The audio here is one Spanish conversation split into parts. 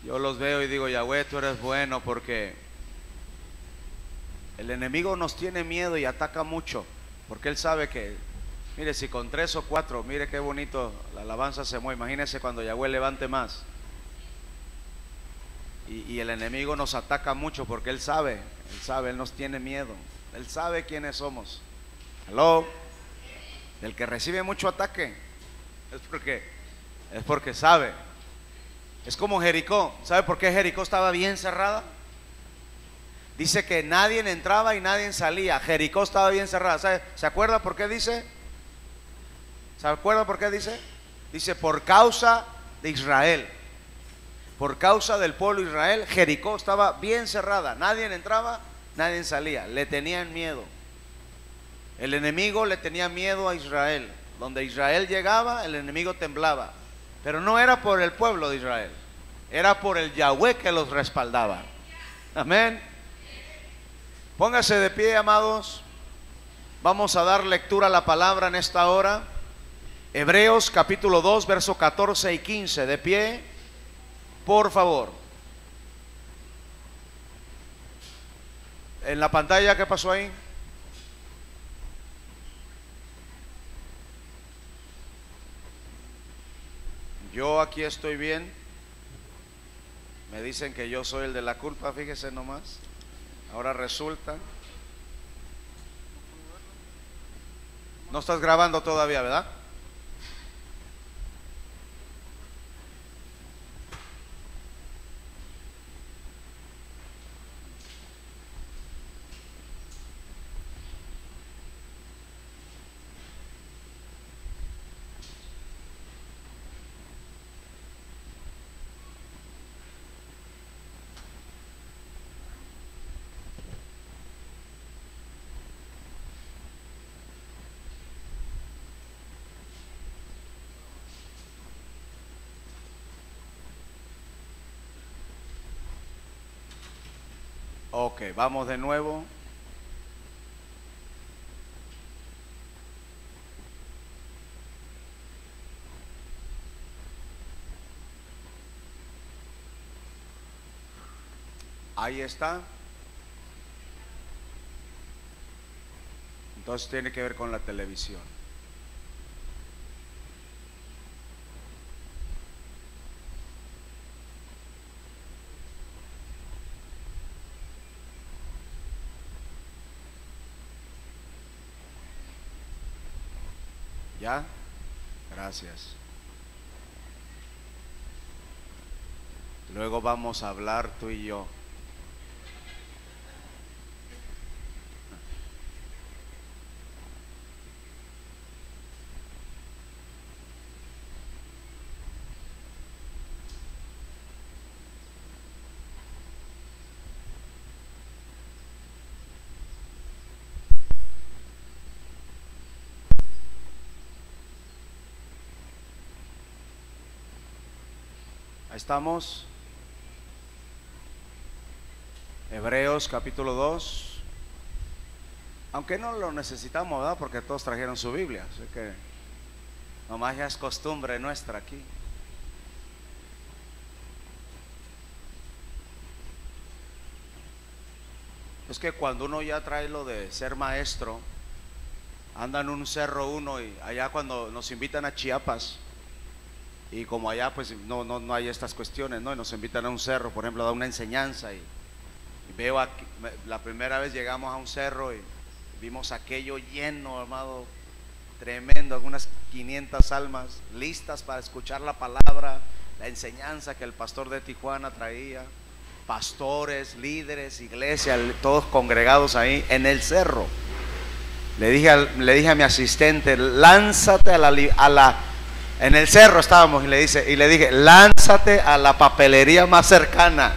Yo los veo y digo, Yahweh, tú eres bueno, porque el enemigo nos tiene miedo y ataca mucho, porque él sabe que, mire, si con 3 o 4, mire qué bonito la alabanza se mueve. Imagínese cuando Yahweh levante más. Y el enemigo nos ataca mucho porque él sabe, él nos tiene miedo, él sabe quiénes somos. Hello. El que recibe mucho ataque es porque sabe. Es como Jericó. ¿Sabe por qué Jericó estaba bien cerrada? Dice que nadie entraba y nadie salía. Jericó estaba bien cerrada. ¿Sabe? ¿Se acuerda por qué dice? ¿Se acuerda por qué dice? Dice por causa de Israel. Por causa del pueblo de Israel, Jericó estaba bien cerrada. Nadie entraba, nadie salía. Le tenían miedo. El enemigo le tenía miedo a Israel. Donde Israel llegaba, el enemigo temblaba. Pero no era por el pueblo de Israel, era por el Yahweh que los respaldaba. Amén. Póngase de pie, amados. Vamos a dar lectura a la palabra en esta hora. Hebreos capítulo 2, verso 14 y 15. De pie, por favor. En la pantalla, ¿qué pasó ahí? Yo aquí estoy bien. Me dicen que yo soy el de la culpa, fíjese nomás. Ahora resulta. No estás grabando todavía, ¿verdad? Ok, vamos de nuevo. Ahí está. Entonces tiene que ver con la televisión. ¿Ya? Gracias. Luego vamos a hablar tú y yo. Ahí estamos. Hebreos capítulo 2. Aunque no lo necesitamos, ¿verdad? Porque todos trajeron su Biblia. Así que nomás ya es costumbre nuestra aquí. Es que cuando uno ya trae lo de ser maestro, anda en un cerro uno, y allá cuando nos invitan a Chiapas, y como allá pues no hay estas cuestiones, ¿no? Y nos invitan a un cerro, por ejemplo, a dar una enseñanza, y veo aquí, la primera vez llegamos a un cerro y vimos aquello lleno, amado, tremendo, algunas 500 almas listas para escuchar la palabra, la enseñanza que el pastor de Tijuana traía, pastores, líderes, iglesia, todos congregados ahí en el cerro. Le dije a mi asistente, lánzate en el cerro estábamos, y le dije, lánzate a la papelería más cercana.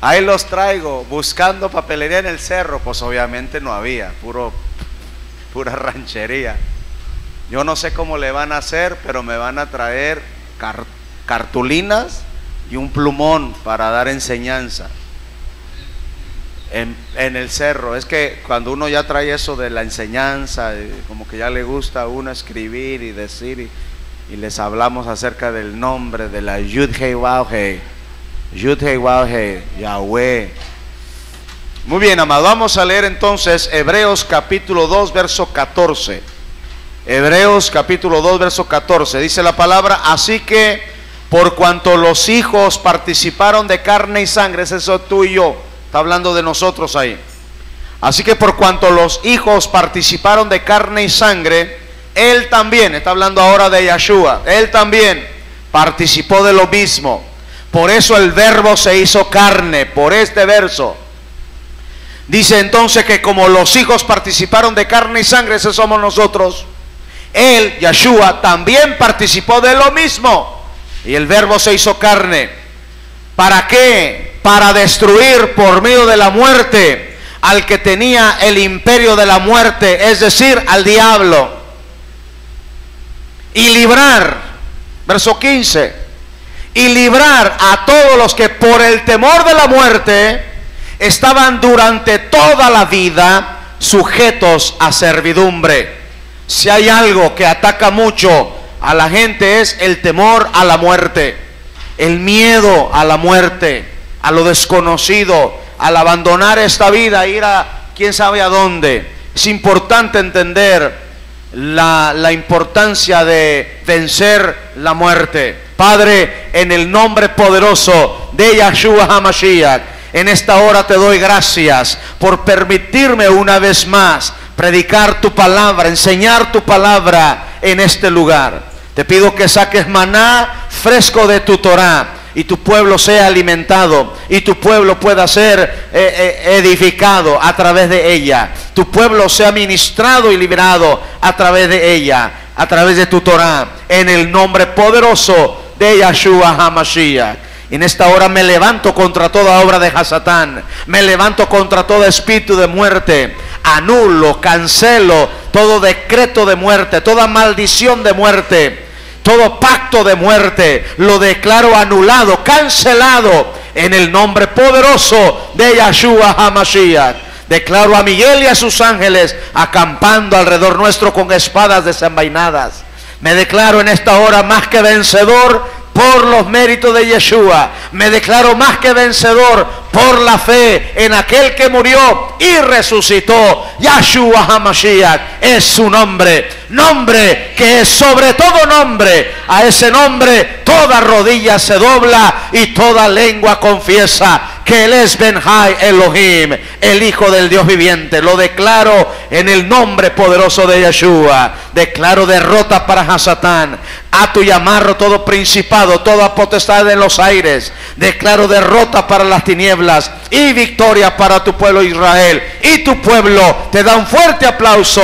Ahí los traigo, buscando papelería en el cerro. Pues obviamente no había, pura ranchería. Yo no sé cómo le van a hacer, pero me van a traer cartulinas y un plumón para dar enseñanza en el cerro. Es que cuando uno ya trae eso de la enseñanza, como que ya le gusta a uno escribir y decir, y les hablamos acerca del nombre de la Yud-Hei Waw-Hei, Yud-Hei Waw-Hei, Yahweh. Muy bien, amado, vamos a leer entonces Hebreos capítulo 2, verso 14. Hebreos capítulo 2, verso 14, dice la palabra: así que por cuanto los hijos participaron de carne y sangre, es eso tú y yo, está hablando de nosotros ahí. Así que por cuanto los hijos participaron de carne y sangre, él también, está hablando ahora de Yeshua, él también participó de lo mismo. Por eso el verbo se hizo carne, por este verso. Dice entonces que como los hijos participaron de carne y sangre, esos somos nosotros, él, Yeshua, también participó de lo mismo. Y el verbo se hizo carne. ¿Para qué? Para destruir por medio de la muerte al que tenía el imperio de la muerte, es decir, al diablo, y librar, verso 15, y librar a todos los que por el temor de la muerte estaban durante toda la vida sujetos a servidumbre. Si hay algo que ataca mucho a la gente es el temor a la muerte, el miedo a la muerte, a lo desconocido, al abandonar esta vida, ir a quién sabe a dónde. Es importante entender la importancia de vencer la muerte. Padre, en el nombre poderoso de Yeshua HaMashiach, en esta hora te doy gracias por permitirme una vez más predicar tu palabra, enseñar tu palabra en este lugar. Te pido que saques maná fresco de tu Torah y tu pueblo sea alimentado y tu pueblo pueda ser edificado a través de ella. Tu pueblo sea ministrado y liberado a través de ella, a través de tu Torah, en el nombre poderoso de Yeshua HaMashiach. En esta hora me levanto contra toda obra de Hasatán, me levanto contra todo espíritu de muerte, anulo, cancelo todo decreto de muerte, toda maldición de muerte, todo pacto de muerte, lo declaro anulado, cancelado en el nombre poderoso de Yeshua HaMashiach. Declaro a Miguel y a sus ángeles acampando alrededor nuestro con espadas desenvainadas. Me declaro en esta hora más que vencedor por los méritos de Yeshua. Me declaro más que vencedor por la fe en aquel que murió y resucitó. Yeshua HaMashiach es su nombre, nombre que es sobre todo nombre. A ese nombre toda rodilla se dobla y toda lengua confiesa que Él es Ben-Hai Elohim, el Hijo del Dios viviente. Lo declaro en el nombre poderoso de Yeshua. Declaro derrota para Hasatán. Ato y amarro todo principado, toda potestad en los aires. Declaro derrota para las tinieblas y victoria para tu pueblo Israel. Y tu pueblo te da un fuerte aplauso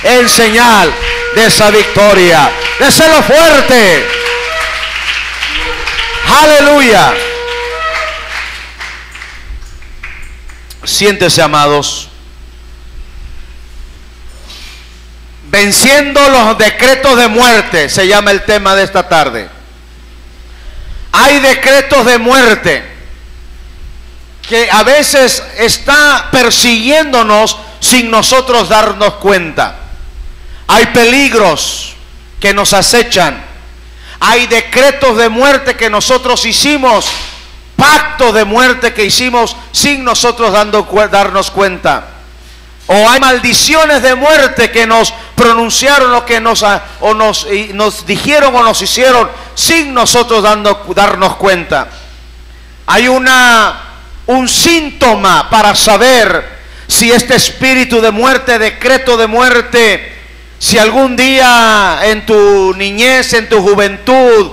en señal de esa victoria. Déselo fuerte. Aleluya. Siéntese, amados. Venciendo los decretos de muerte se llama el tema de esta tarde. Hay decretos de muerte que a veces está persiguiéndonos sin nosotros darnos cuenta. Hay peligros que nos acechan. Hay decretos de muerte que nosotros hicimos, pactos de muerte que hicimos sin nosotros darnos cuenta. O hay maldiciones de muerte que nos pronunciaron o que nos dijeron o nos hicieron sin nosotros darnos cuenta. Hay un síntoma para saber si este espíritu de muerte, decreto de muerte, si algún día en tu niñez, en tu juventud,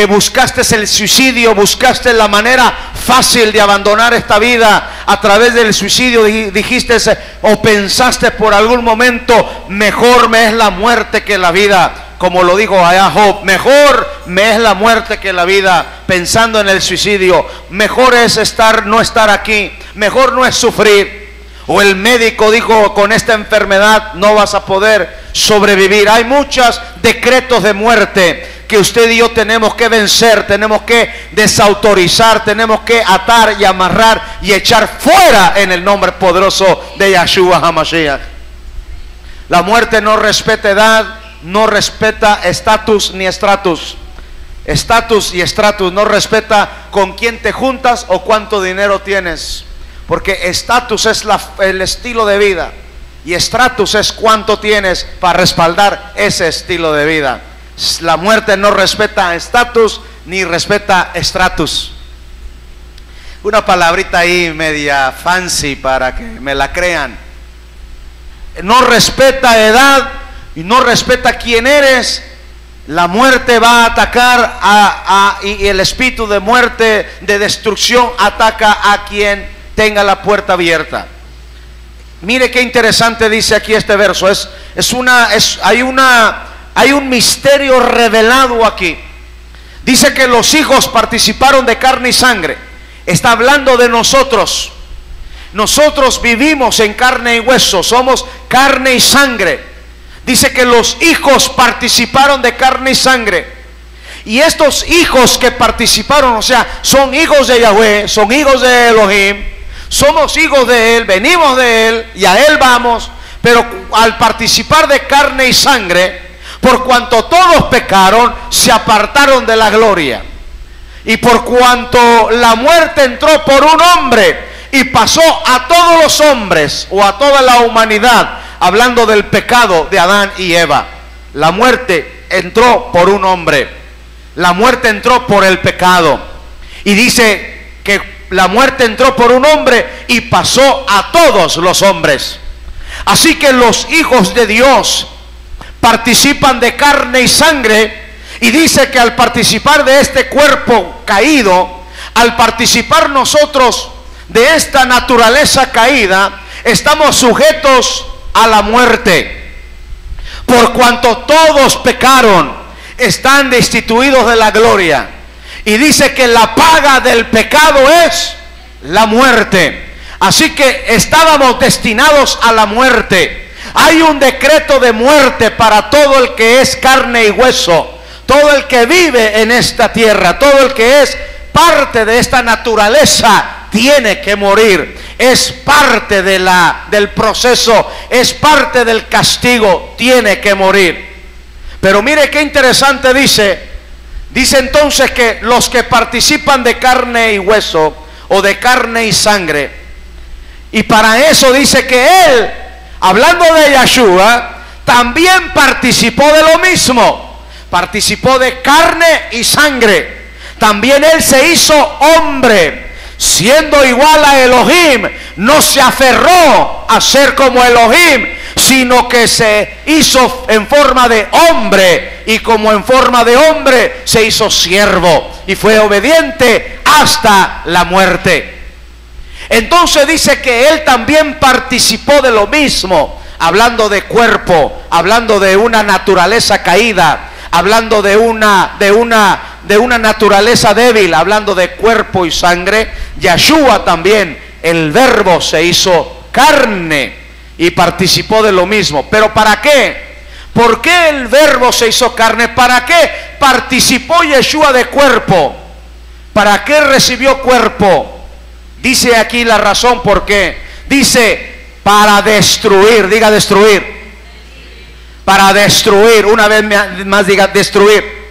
buscaste el suicidio, buscaste la manera fácil de abandonar esta vida a través del suicidio, dijiste o pensaste por algún momento, mejor me es la muerte que la vida, como lo dijo allá Job, mejor me es la muerte que la vida, pensando en el suicidio, mejor es no estar aquí, mejor no es sufrir. O el médico dijo, con esta enfermedad no vas a poder sobrevivir. Hay muchos decretos de muerte que usted y yo tenemos que vencer, tenemos que desautorizar, tenemos que atar y amarrar y echar fuera en el nombre poderoso de Yeshua HaMashiach. La muerte no respeta edad, no respeta estatus ni estratus. Estatus y estratus no respeta con quién te juntas o cuánto dinero tienes, porque estatus es el estilo de vida y estratus es cuánto tienes para respaldar ese estilo de vida. La muerte no respeta estatus ni respeta estratus. Una palabrita ahí media fancy para que me la crean. No respeta edad y no respeta quién eres. La muerte va a atacar y el espíritu de muerte, de destrucción, ataca a quien tenga la puerta abierta. Mire qué interesante dice aquí este verso. Hay un misterio revelado aquí. Dice que los hijos participaron de carne y sangre. Está hablando de nosotros. Nosotros vivimos en carne y hueso, somos carne y sangre. Dice que los hijos participaron de carne y sangre. Y estos hijos que participaron, o sea, son hijos de Yahweh, son hijos de Elohim, somos hijos de Él, venimos de Él y a Él vamos. Pero al participar de carne y sangre, por cuanto todos pecaron, se apartaron de la gloria. Y por cuanto la muerte entró por un hombre y pasó a todos los hombres o a toda la humanidad, hablando del pecado de Adán y Eva, la muerte entró por un hombre, la muerte entró por el pecado. Y dice que la muerte entró por un hombre y pasó a todos los hombres. Así que los hijos de Dios participan de carne y sangre. Y dice que al participar de este cuerpo caído, al participar nosotros de esta naturaleza caída, estamos sujetos a la muerte. Por cuanto todos pecaron, están destituidos de la gloria. Y dice que la paga del pecado es la muerte. Así que estábamos destinados a la muerte. Hay un decreto de muerte para todo el que es carne y hueso. Todo el que vive en esta tierra, todo el que es parte de esta naturaleza, tiene que morir. Es parte del proceso, es parte del castigo, tiene que morir. Pero mire qué interesante dice. Dice entonces que los que participan de carne y hueso, o de carne y sangre, y para eso dice que Él, hablando de Yahshua, también participó de lo mismo. Participó de carne y sangre. También Él se hizo hombre, siendo igual a Elohim. No se aferró a ser como Elohim, sino que se hizo en forma de hombre, y como en forma de hombre se hizo siervo y fue obediente hasta la muerte. Entonces dice que Él también participó de lo mismo, hablando de cuerpo, hablando de una naturaleza caída, hablando de una naturaleza débil, hablando de cuerpo y sangre. Yahshua también, el verbo, se hizo carne y participó de lo mismo. ¿Pero para qué? ¿Por qué el verbo se hizo carne? ¿Para qué participó Yeshua de cuerpo? ¿Para qué recibió cuerpo? Dice aquí la razón por qué. Dice, para destruir. Diga destruir. Para destruir, una vez más diga destruir.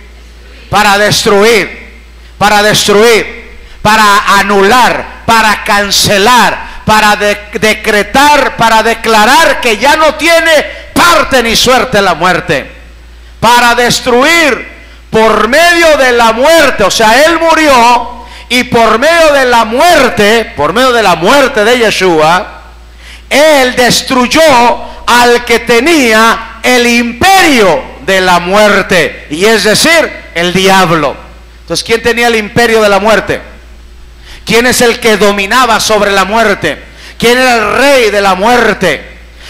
Para destruir, para destruir, para anular, para cancelar, para decretar, para declarar que ya no tiene parte ni suerte la muerte. Para destruir por medio de la muerte, o sea, Él murió y por medio de la muerte de Yeshua, Él destruyó al que tenía el imperio de la muerte, y es decir, el diablo. Entonces, ¿quién tenía el imperio de la muerte? ¿Quién es el que dominaba sobre la muerte? ¿Quién era el rey de la muerte?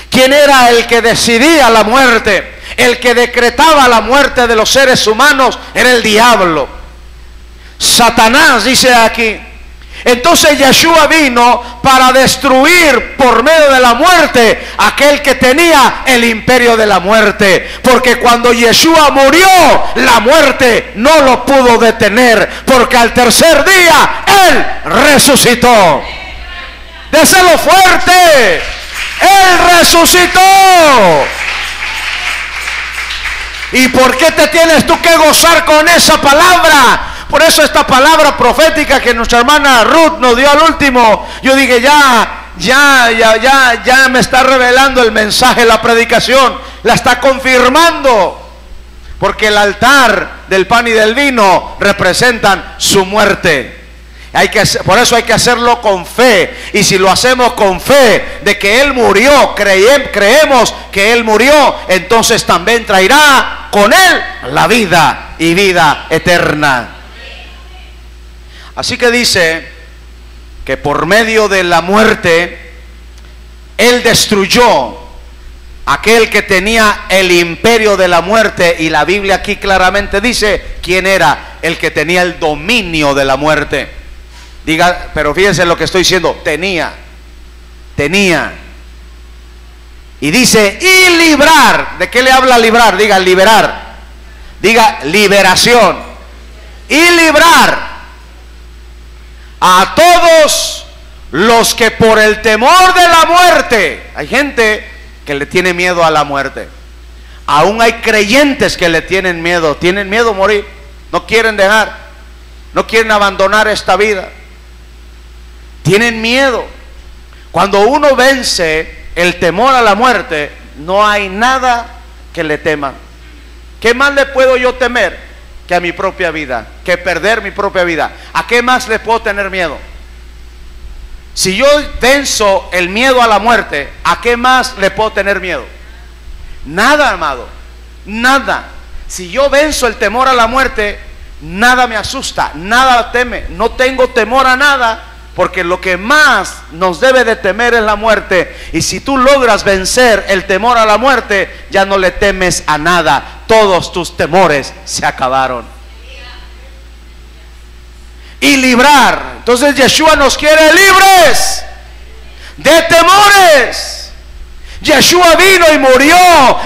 ¿Quién era el que decidía la muerte? El que decretaba la muerte de los seres humanos era el diablo. Satanás, dice aquí. Entonces Yeshua vino para destruir por medio de la muerte aquel que tenía el imperio de la muerte. Porque cuando Yeshua murió, la muerte no lo pudo detener, porque al tercer día Él resucitó. Déselo fuerte. Él resucitó. ¿Y por qué te tienes tú que gozar con esa palabra? Por eso esta palabra profética que nuestra hermana Ruth nos dio al último, yo dije, ya me está revelando el mensaje, la predicación, la está confirmando. Porque el altar del pan y del vino representan su muerte. Por eso hay que hacerlo con fe. Y si lo hacemos con fe de que Él murió, creemos que Él murió, entonces también traerá con Él la vida y vida eterna. Así que dice que por medio de la muerte Él destruyó aquel que tenía el imperio de la muerte. Y la Biblia aquí claramente dice quién era el que tenía el dominio de la muerte. Diga, pero fíjense lo que estoy diciendo, tenía. Y dice, y librar. ¿De qué le habla librar? Diga, liberar. Diga, liberación. Y librar a todos los que por el temor de la muerte. Hay gente que le tiene miedo a la muerte. Aún hay creyentes que le tienen miedo a morir. No quieren dejar, no quieren abandonar esta vida. Tienen miedo. Cuando uno vence el temor a la muerte, no hay nada que le tema. ¿Qué más le puedo yo temer que a mi propia vida? Que perder mi propia vida. ¿A qué más le puedo tener miedo? Si yo venzo el miedo a la muerte, ¿a qué más le puedo tener miedo? Nada, amado, nada. Si yo venzo el temor a la muerte, nada me asusta, nada teme. No tengo temor a nada, porque lo que más nos debe de temer es la muerte. Y si tú logras vencer el temor a la muerte, ya no le temes a nada. Todos tus temores se acabaron. Y librar. Entonces Yeshua nos quiere libres de temores. Yeshua vino y murió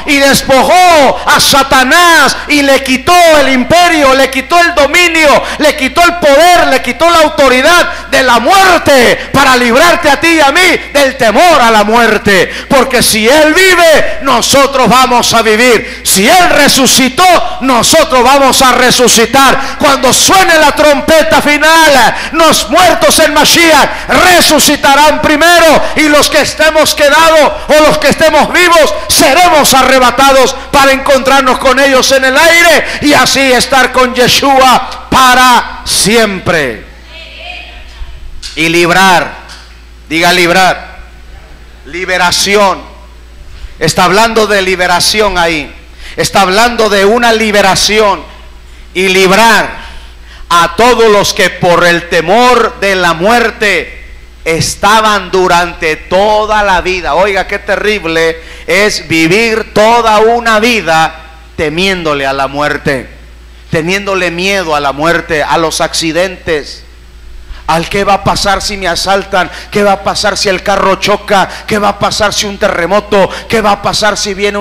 y despojó a Satanás y le quitó el imperio, le quitó el dominio, le quitó el poder, le quitó la autoridad de la muerte para librarte a ti y a mí del temor a la muerte. Porque si Él vive, nosotros vamos a vivir. Si Él resucitó, nosotros vamos a resucitar. Cuando suene la trompeta final, los muertos en Mashiach resucitarán primero, y los que estemos quedados o los que estemos vivos seremos arrebatados para encontrarnos con ellos en el aire y así estar con Yeshua para siempre. Y librar, diga librar, liberación. Está hablando de liberación ahí, está hablando de una liberación. Y librar a todos los que por el temor de la muerte estaban durante toda la vida. Oiga, qué terrible es vivir toda una vida temiéndole a la muerte, teniéndole miedo a la muerte, a los accidentes, al qué va a pasar si me asaltan, qué va a pasar si el carro choca, qué va a pasar si un terremoto, qué va a pasar si viene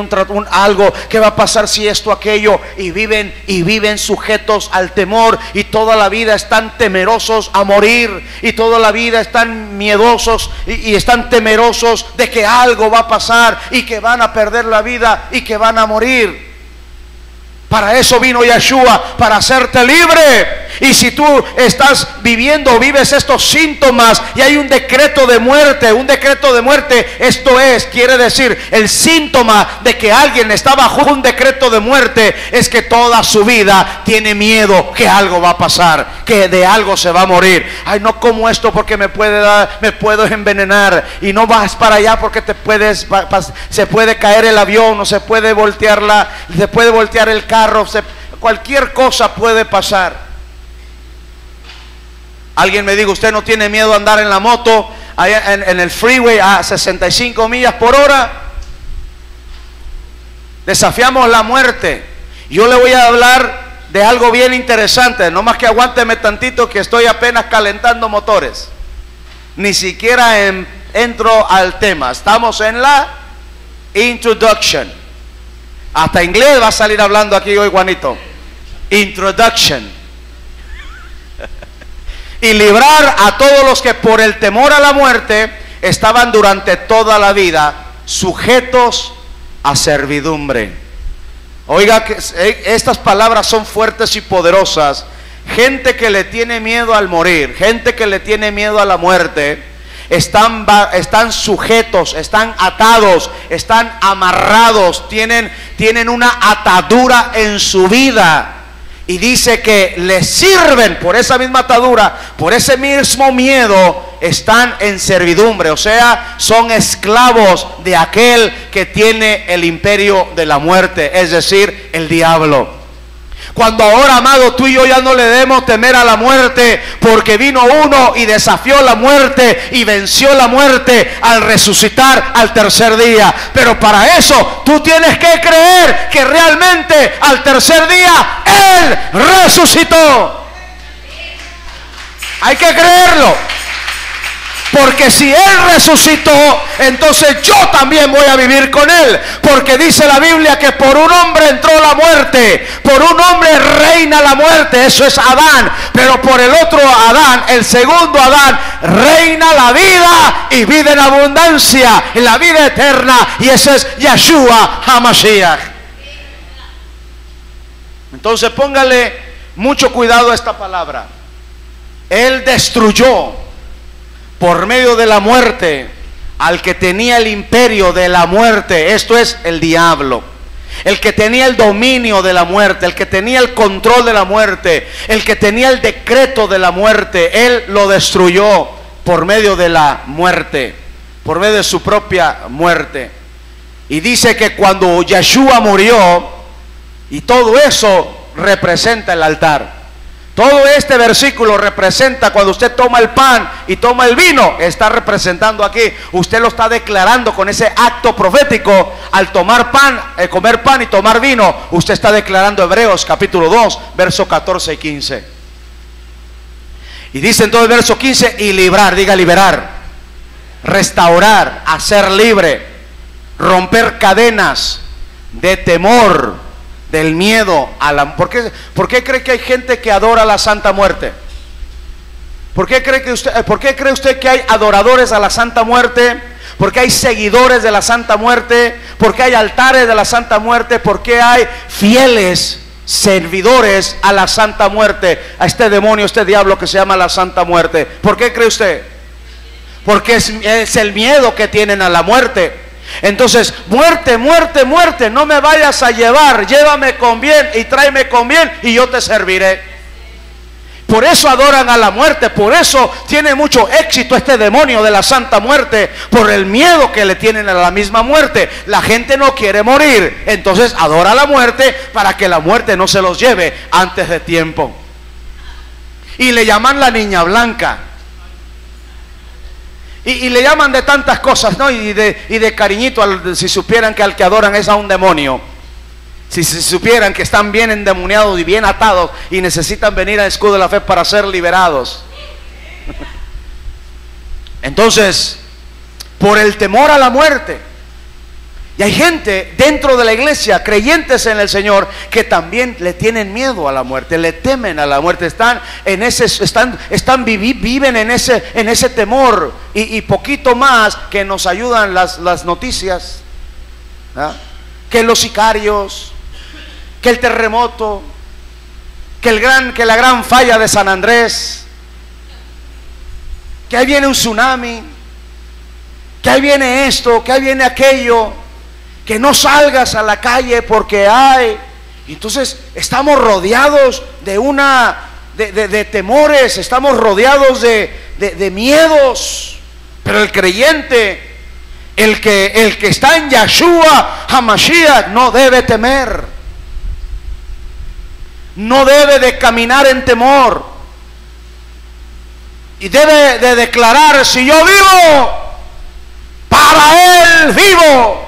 algo, qué va a pasar si esto, aquello, y viven sujetos al temor, y toda la vida están temerosos a morir, y toda la vida están miedosos y están temerosos de que algo va a pasar y que van a perder la vida y que van a morir. Para eso vino Yeshua, para hacerte libre. Y si tú estás viviendo, vives estos síntomas y hay un decreto de muerte, esto quiere decir, el síntoma de que alguien está bajo un decreto de muerte es que toda su vida tiene miedo que algo va a pasar, que de algo se va a morir. Ay, no como esto porque me puedo envenenar, y no vas para allá porque se puede caer el avión, o se puede voltear el carro, cualquier cosa puede pasar. Alguien me diga, usted no tiene miedo a andar en la moto allá en el freeway a 65 millas por hora. Desafiamos la muerte. Yo le voy a hablar de algo bien interesante, no más que aguánteme tantito que estoy apenas calentando motores. Ni siquiera entro al tema. Estamos en la introduction. Hasta inglés va a salir hablando aquí hoy, Juanito. Introduction. Y librar a todos los que por el temor a la muerte estaban durante toda la vida sujetos a servidumbre. Oiga, que estas palabras son fuertes y poderosas. Gente que le tiene miedo al morir, gente que le tiene miedo a la muerte, están sujetos, están atados, están amarrados, tienen una atadura en su vida. Y dice que les sirven por esa misma atadura, por ese mismo miedo, están en servidumbre, o sea, son esclavos de aquel que tiene el imperio de la muerte, es decir, el diablo. Cuando ahora, amado, tú y yo ya no le debemos temer a la muerte, porque vino uno y desafió la muerte y venció la muerte al resucitar al tercer día. Pero para eso tú tienes que creer que realmente al tercer día Él resucitó. Hay que creerlo. Porque si Él resucitó, entonces yo también voy a vivir con Él. Porque dice la Biblia que por un hombre entró la muerte, por un hombre reina la muerte, eso es Adán. Pero por el otro Adán, el segundo Adán, reina la vida y vida en abundancia, en la vida eterna. Y ese es Yeshua HaMashiach. Entonces póngale mucho cuidado a esta palabra. Él destruyó por medio de la muerte al que tenía el imperio de la muerte, esto es el diablo, el que tenía el dominio de la muerte, el que tenía el control de la muerte, el que tenía el decreto de la muerte. Él lo destruyó por medio de la muerte, por medio de su propia muerte. Y dice que cuando Yeshua murió, y todo eso representa el altar. Todo este versículo representa cuando usted toma el pan y toma el vino, está representando aquí, usted lo está declarando con ese acto profético. Al tomar pan, comer pan y tomar vino, usted está declarando Hebreos capítulo 2, versos 14 y 15. Y dice entonces el verso 15, y librar, diga liberar, restaurar, hacer libre, romper cadenas de temor, del miedo a la... ¿Por qué cree que hay gente que adora la Santa Muerte? ¿Por qué cree usted que hay adoradores a la Santa Muerte? ¿Por qué hay seguidores de la Santa Muerte? ¿Por qué hay altares de la Santa Muerte? ¿Por qué hay fieles servidores a la Santa Muerte? A este demonio, este diablo que se llama la Santa Muerte. ¿Por qué cree usted? Porque es el miedo que tienen a la muerte. Entonces, muerte, muerte, muerte, no me vayas a llevar, llévame con bien y tráeme con bien y yo te serviré. Por eso adoran a la muerte, por eso tiene mucho éxito este demonio de la Santa Muerte, por el miedo que le tienen a la misma muerte. La gente no quiere morir, entonces adora a la muerte para que la muerte no se los lleve antes de tiempo. Y le llaman la niña blanca. Y le llaman de tantas cosas, ¿no? Y de cariñito, si supieran que al que adoran es a un demonio. Si supieran que están bien endemoniados y bien atados y necesitan venir al escudo de la fe para ser liberados. Entonces, por el temor a la muerte. Y hay gente dentro de la iglesia, creyentes en el Señor, que también le tienen miedo a la muerte, le temen a la muerte, viven en ese temor. Y poquito más que nos ayudan las noticias, ¿verdad? Que los sicarios, que el terremoto, que la gran falla de San Andrés, que ahí viene un tsunami, que ahí viene esto, que ahí viene aquello. Que no salgas a la calle porque hay. Entonces estamos rodeados de temores, estamos rodeados de miedos. Pero el creyente, el que está en Yeshua HaMashiach, no debe temer, no debe de caminar en temor, y debe de declarar: si yo vivo, para Él vivo.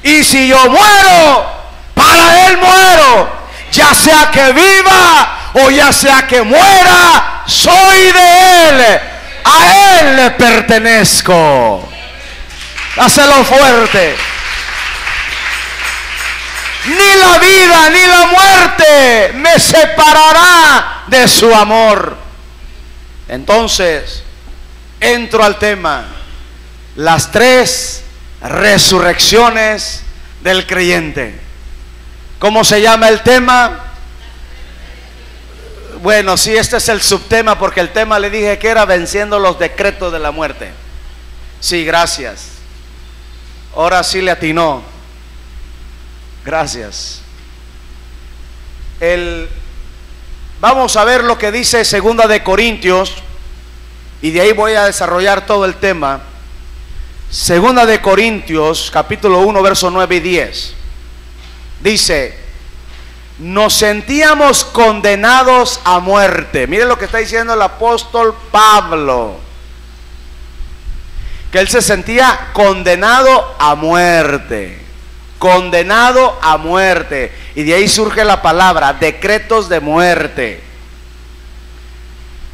Y si yo muero, para Él muero. Ya sea que viva o ya sea que muera, soy de Él. A Él le pertenezco. Dáselo fuerte. Ni la vida ni la muerte me separará de su amor. Entonces, entro al tema. Las tres resurrecciones del creyente. ¿Cómo se llama el tema? Bueno, sí, este es el subtema, porque el tema le dije que era venciendo los decretos de la muerte. Sí, gracias. Ahora sí le atinó. Gracias. Vamos a ver lo que dice 2 de Corintios, y de ahí voy a desarrollar todo el tema. 2 de Corintios, capítulo 1, versos 9 y 10. Dice: nos sentíamos condenados a muerte. Miren lo que está diciendo el apóstol Pablo, que él se sentía condenado a muerte. Condenado a muerte. Y de ahí surge la palabra decretos de muerte.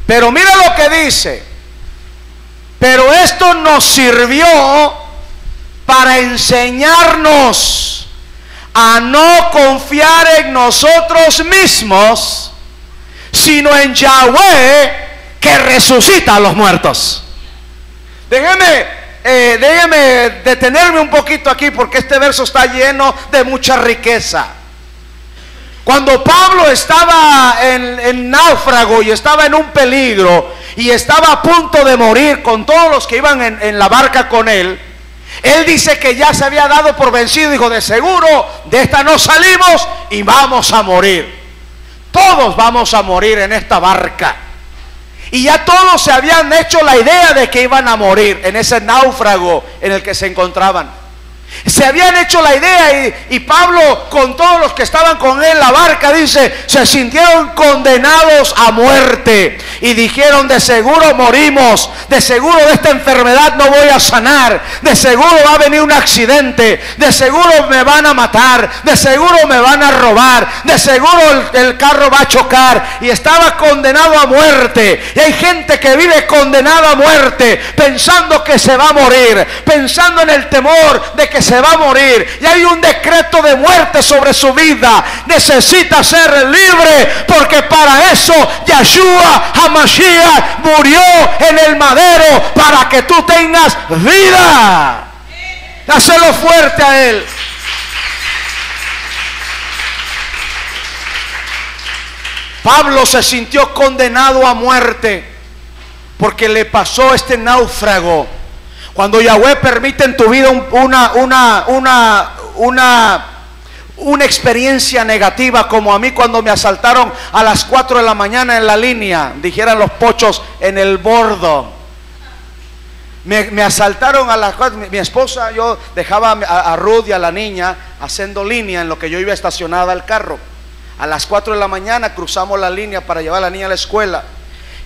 Pero mira lo que dice: pero esto nos sirvió para enseñarnos a no confiar en nosotros mismos, sino en Yahweh, que resucita a los muertos. Déjeme detenerme un poquito aquí, porque este verso está lleno de mucha riqueza. Cuando Pablo estaba en náufrago y estaba en un peligro y estaba a punto de morir con todos los que iban en la barca con él, él dice que ya se había dado por vencido. Dijo: de seguro de esta no salimos y vamos a morir. Todos vamos a morir en esta barca. Y ya todos se habían hecho la idea de que iban a morir en ese náufrago en el que se encontraban. Se habían hecho la idea, y Pablo, con todos los que estaban con él en la barca, dice, se sintieron condenados a muerte y dijeron: de seguro morimos, de seguro de esta enfermedad no voy a sanar, de seguro va a venir un accidente, de seguro me van a matar, de seguro me van a robar, de seguro el carro va a chocar. Y estaba condenado a muerte. Y hay gente que vive condenada a muerte, pensando que se va a morir, pensando en el temor de que se va a morir, y hay un decreto de muerte sobre su vida. Necesita ser libre, porque para eso Yeshua HaMashiach murió en el madero, para que tú tengas vida. Dáselo fuerte a él. Pablo se sintió condenado a muerte porque le pasó este náufrago. Cuando Yahweh permite en tu vida una experiencia negativa, como a mí cuando me asaltaron a las 4 de la mañana en la línea, dijeran los pochos, en el bordo. Me asaltaron a las 4. Mi esposa, yo dejaba a Ruth y a la niña haciendo línea en lo que yo iba estacionada al carro. A las 4 de la mañana cruzamos la línea para llevar a la niña a la escuela.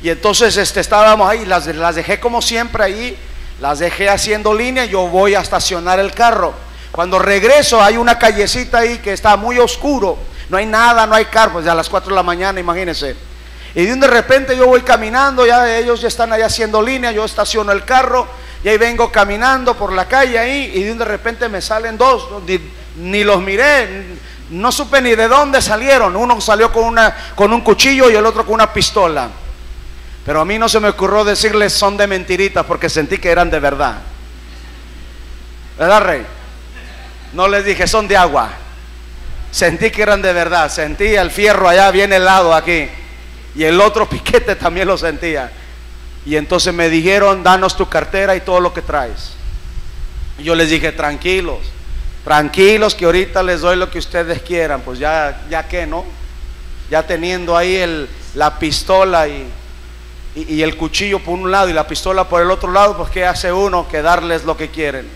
Y entonces estábamos ahí, las dejé como siempre ahí. Las dejé haciendo línea, yo voy a estacionar el carro. Cuando regreso hay una callecita ahí que está muy oscuro, no hay nada, no hay carro, pues a las 4 de la mañana, imagínense. Y de repente yo voy caminando, ya ellos ya están ahí haciendo línea, yo estaciono el carro y ahí vengo caminando por la calle ahí, y de repente me salen dos, ni los miré, no supe ni de dónde salieron. Uno salió con un cuchillo y el otro con una pistola. Pero a mí no se me ocurrió decirles son de mentiritas, porque sentí que eran de verdad. ¿Verdad, Rey? No les dije son de agua. Sentí que eran de verdad. Sentí el fierro allá bien helado aquí, y el otro piquete también lo sentía. Y entonces me dijeron: danos tu cartera y todo lo que traes. Y yo les dije: tranquilos, tranquilos, que ahorita les doy lo que ustedes quieran. Pues ya que no, ya teniendo ahí la pistola y el cuchillo por un lado y la pistola por el otro lado, pues ¿qué hace uno? Que darles lo que quieren.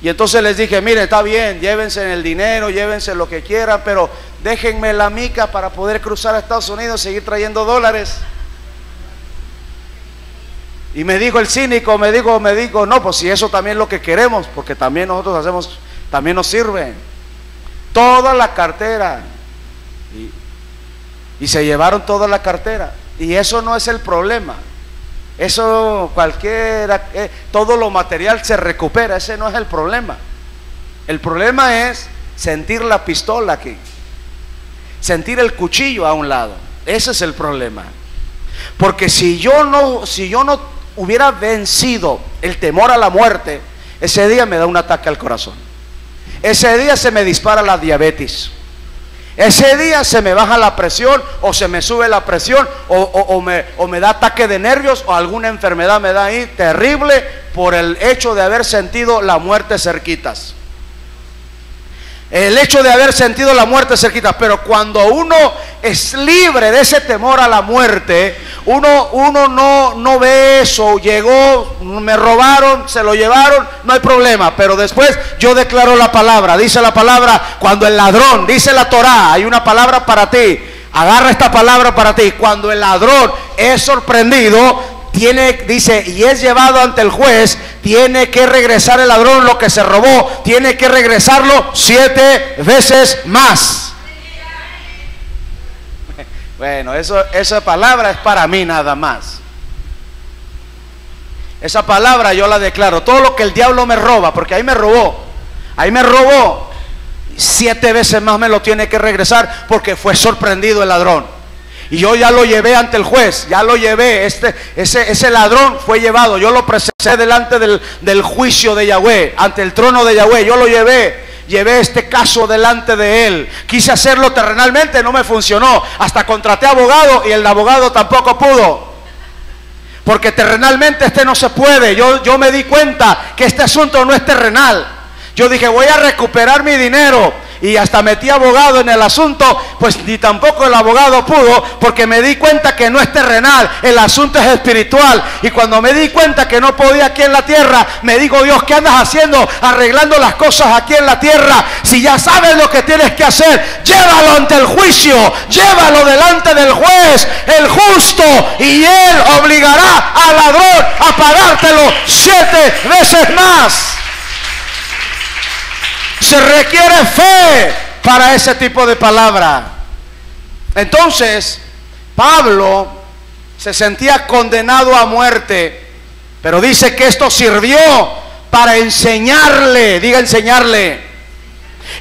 Y entonces les dije: miren, está bien, llévense el dinero, llévense lo que quieran, pero déjenme la mica para poder cruzar a Estados Unidos y seguir trayendo dólares. Y me dijo el cínico, me dijo, no, pues si eso también es lo que queremos, porque también nosotros hacemos, también nos sirve. Toda la cartera. Y se llevaron toda la cartera. Y eso no es el problema. Eso cualquiera, todo lo material se recupera, ese no es el problema. El problema es sentir la pistola aquí, sentir el cuchillo a un lado. Ese es el problema. Porque si yo no hubiera vencido el temor a la muerte, ese día me da un ataque al corazón, ese día se me dispara la diabetes, Ese día se me baja la presión, o se me sube la presión, o me da ataque de nervios, o alguna enfermedad me da ahí terrible por el hecho de haber sentido la muerte cerquitas. El hecho de haber sentido la muerte cerquitas. Pero cuando uno es libre de ese temor a la muerte, uno no ve eso. Llegó, me robaron, se lo llevaron, no hay problema. Pero después yo declaro la palabra. Dice la palabra, cuando el ladrón, dice la Torá, hay una palabra para ti. Agarra esta palabra para ti. Cuando el ladrón es sorprendido, dice, y es llevado ante el juez, tiene que regresar el ladrón lo que se robó, tiene que regresarlo 7 veces más. Bueno, esa palabra es para mí nada más. Esa palabra yo la declaro. Todo lo que el diablo me roba, porque ahí me robó, 7 veces más me lo tiene que regresar, porque fue sorprendido el ladrón. Y yo ya lo llevé ante el juez, ya lo llevé, ese ladrón fue llevado, yo lo presenté delante del juicio de Yahweh, ante el trono de Yahweh, yo lo llevé este caso delante de él. Quise hacerlo terrenalmente, no me funcionó, hasta contraté abogado y el abogado tampoco pudo, porque terrenalmente no se puede. Yo me di cuenta que este asunto no es terrenal. Yo dije, voy a recuperar mi dinero. Y hasta metí abogado en el asunto, pues ni tampoco el abogado pudo, porque me di cuenta que no es terrenal, el asunto es espiritual. Y cuando me di cuenta que no podía aquí en la tierra, me dijo Dios, ¿qué andas haciendo arreglando las cosas aquí en la tierra? Si ya sabes lo que tienes que hacer, llévalo ante el juicio, llévalo delante del juez, el justo, y él obligará al ladrón a pagártelo 7 veces más. Se requiere fe para ese tipo de palabra. Entonces, Pablo se sentía condenado a muerte, pero dice que esto sirvió para enseñarle. Diga enseñarle.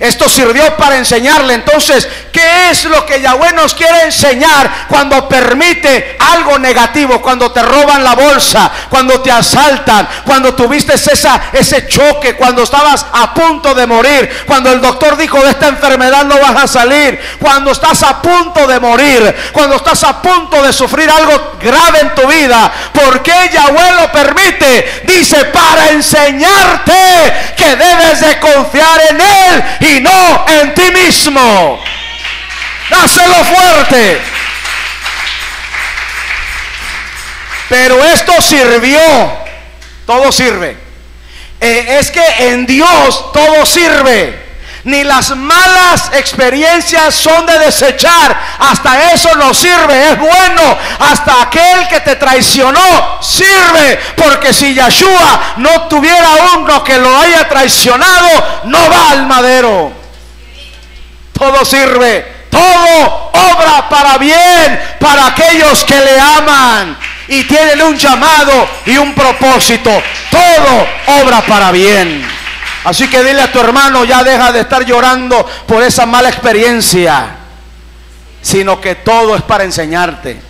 Esto sirvió para enseñarle. Entonces, ¿qué es lo que Yahweh nos quiere enseñar cuando permite algo negativo? Cuando te roban la bolsa, cuando te asaltan, cuando tuviste ese choque, cuando estabas a punto de morir, cuando el doctor dijo, de esta enfermedad no vas a salir, cuando estás a punto de morir, cuando estás a punto de sufrir algo grave en tu vida. ¿Por qué Yahweh lo permite? Dice, para enseñarte que debes de confiar en Él y no en ti mismo. Dáselo fuerte. Pero esto sirvió. Todo sirve. Es que en Dios todo sirve. Ni las malas experiencias son de desechar. Hasta eso no sirve, es bueno. Hasta aquel que te traicionó sirve. Porque si Yahshua no tuviera uno que lo haya traicionado, no va al madero. Todo sirve. Todo obra para bien para aquellos que le aman y tienen un llamado y un propósito. Todo obra para bien. Así que dile a tu hermano, ya deja de estar llorando por esa mala experiencia, sino que todo es para enseñarte.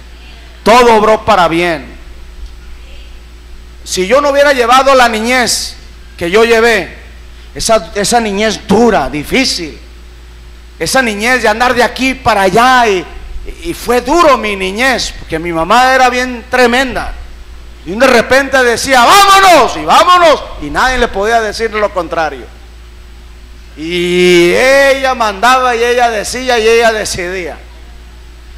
Todo obró para bien. Si yo no hubiera llevado la niñez que yo llevé, esa niñez dura, difícil, esa niñez de andar de aquí para allá, y fue duro mi niñez, porque mi mamá era bien tremenda. Y de repente decía, vámonos, y vámonos, y nadie le podía decir lo contrario. Y ella mandaba, y ella decía, y ella decidía.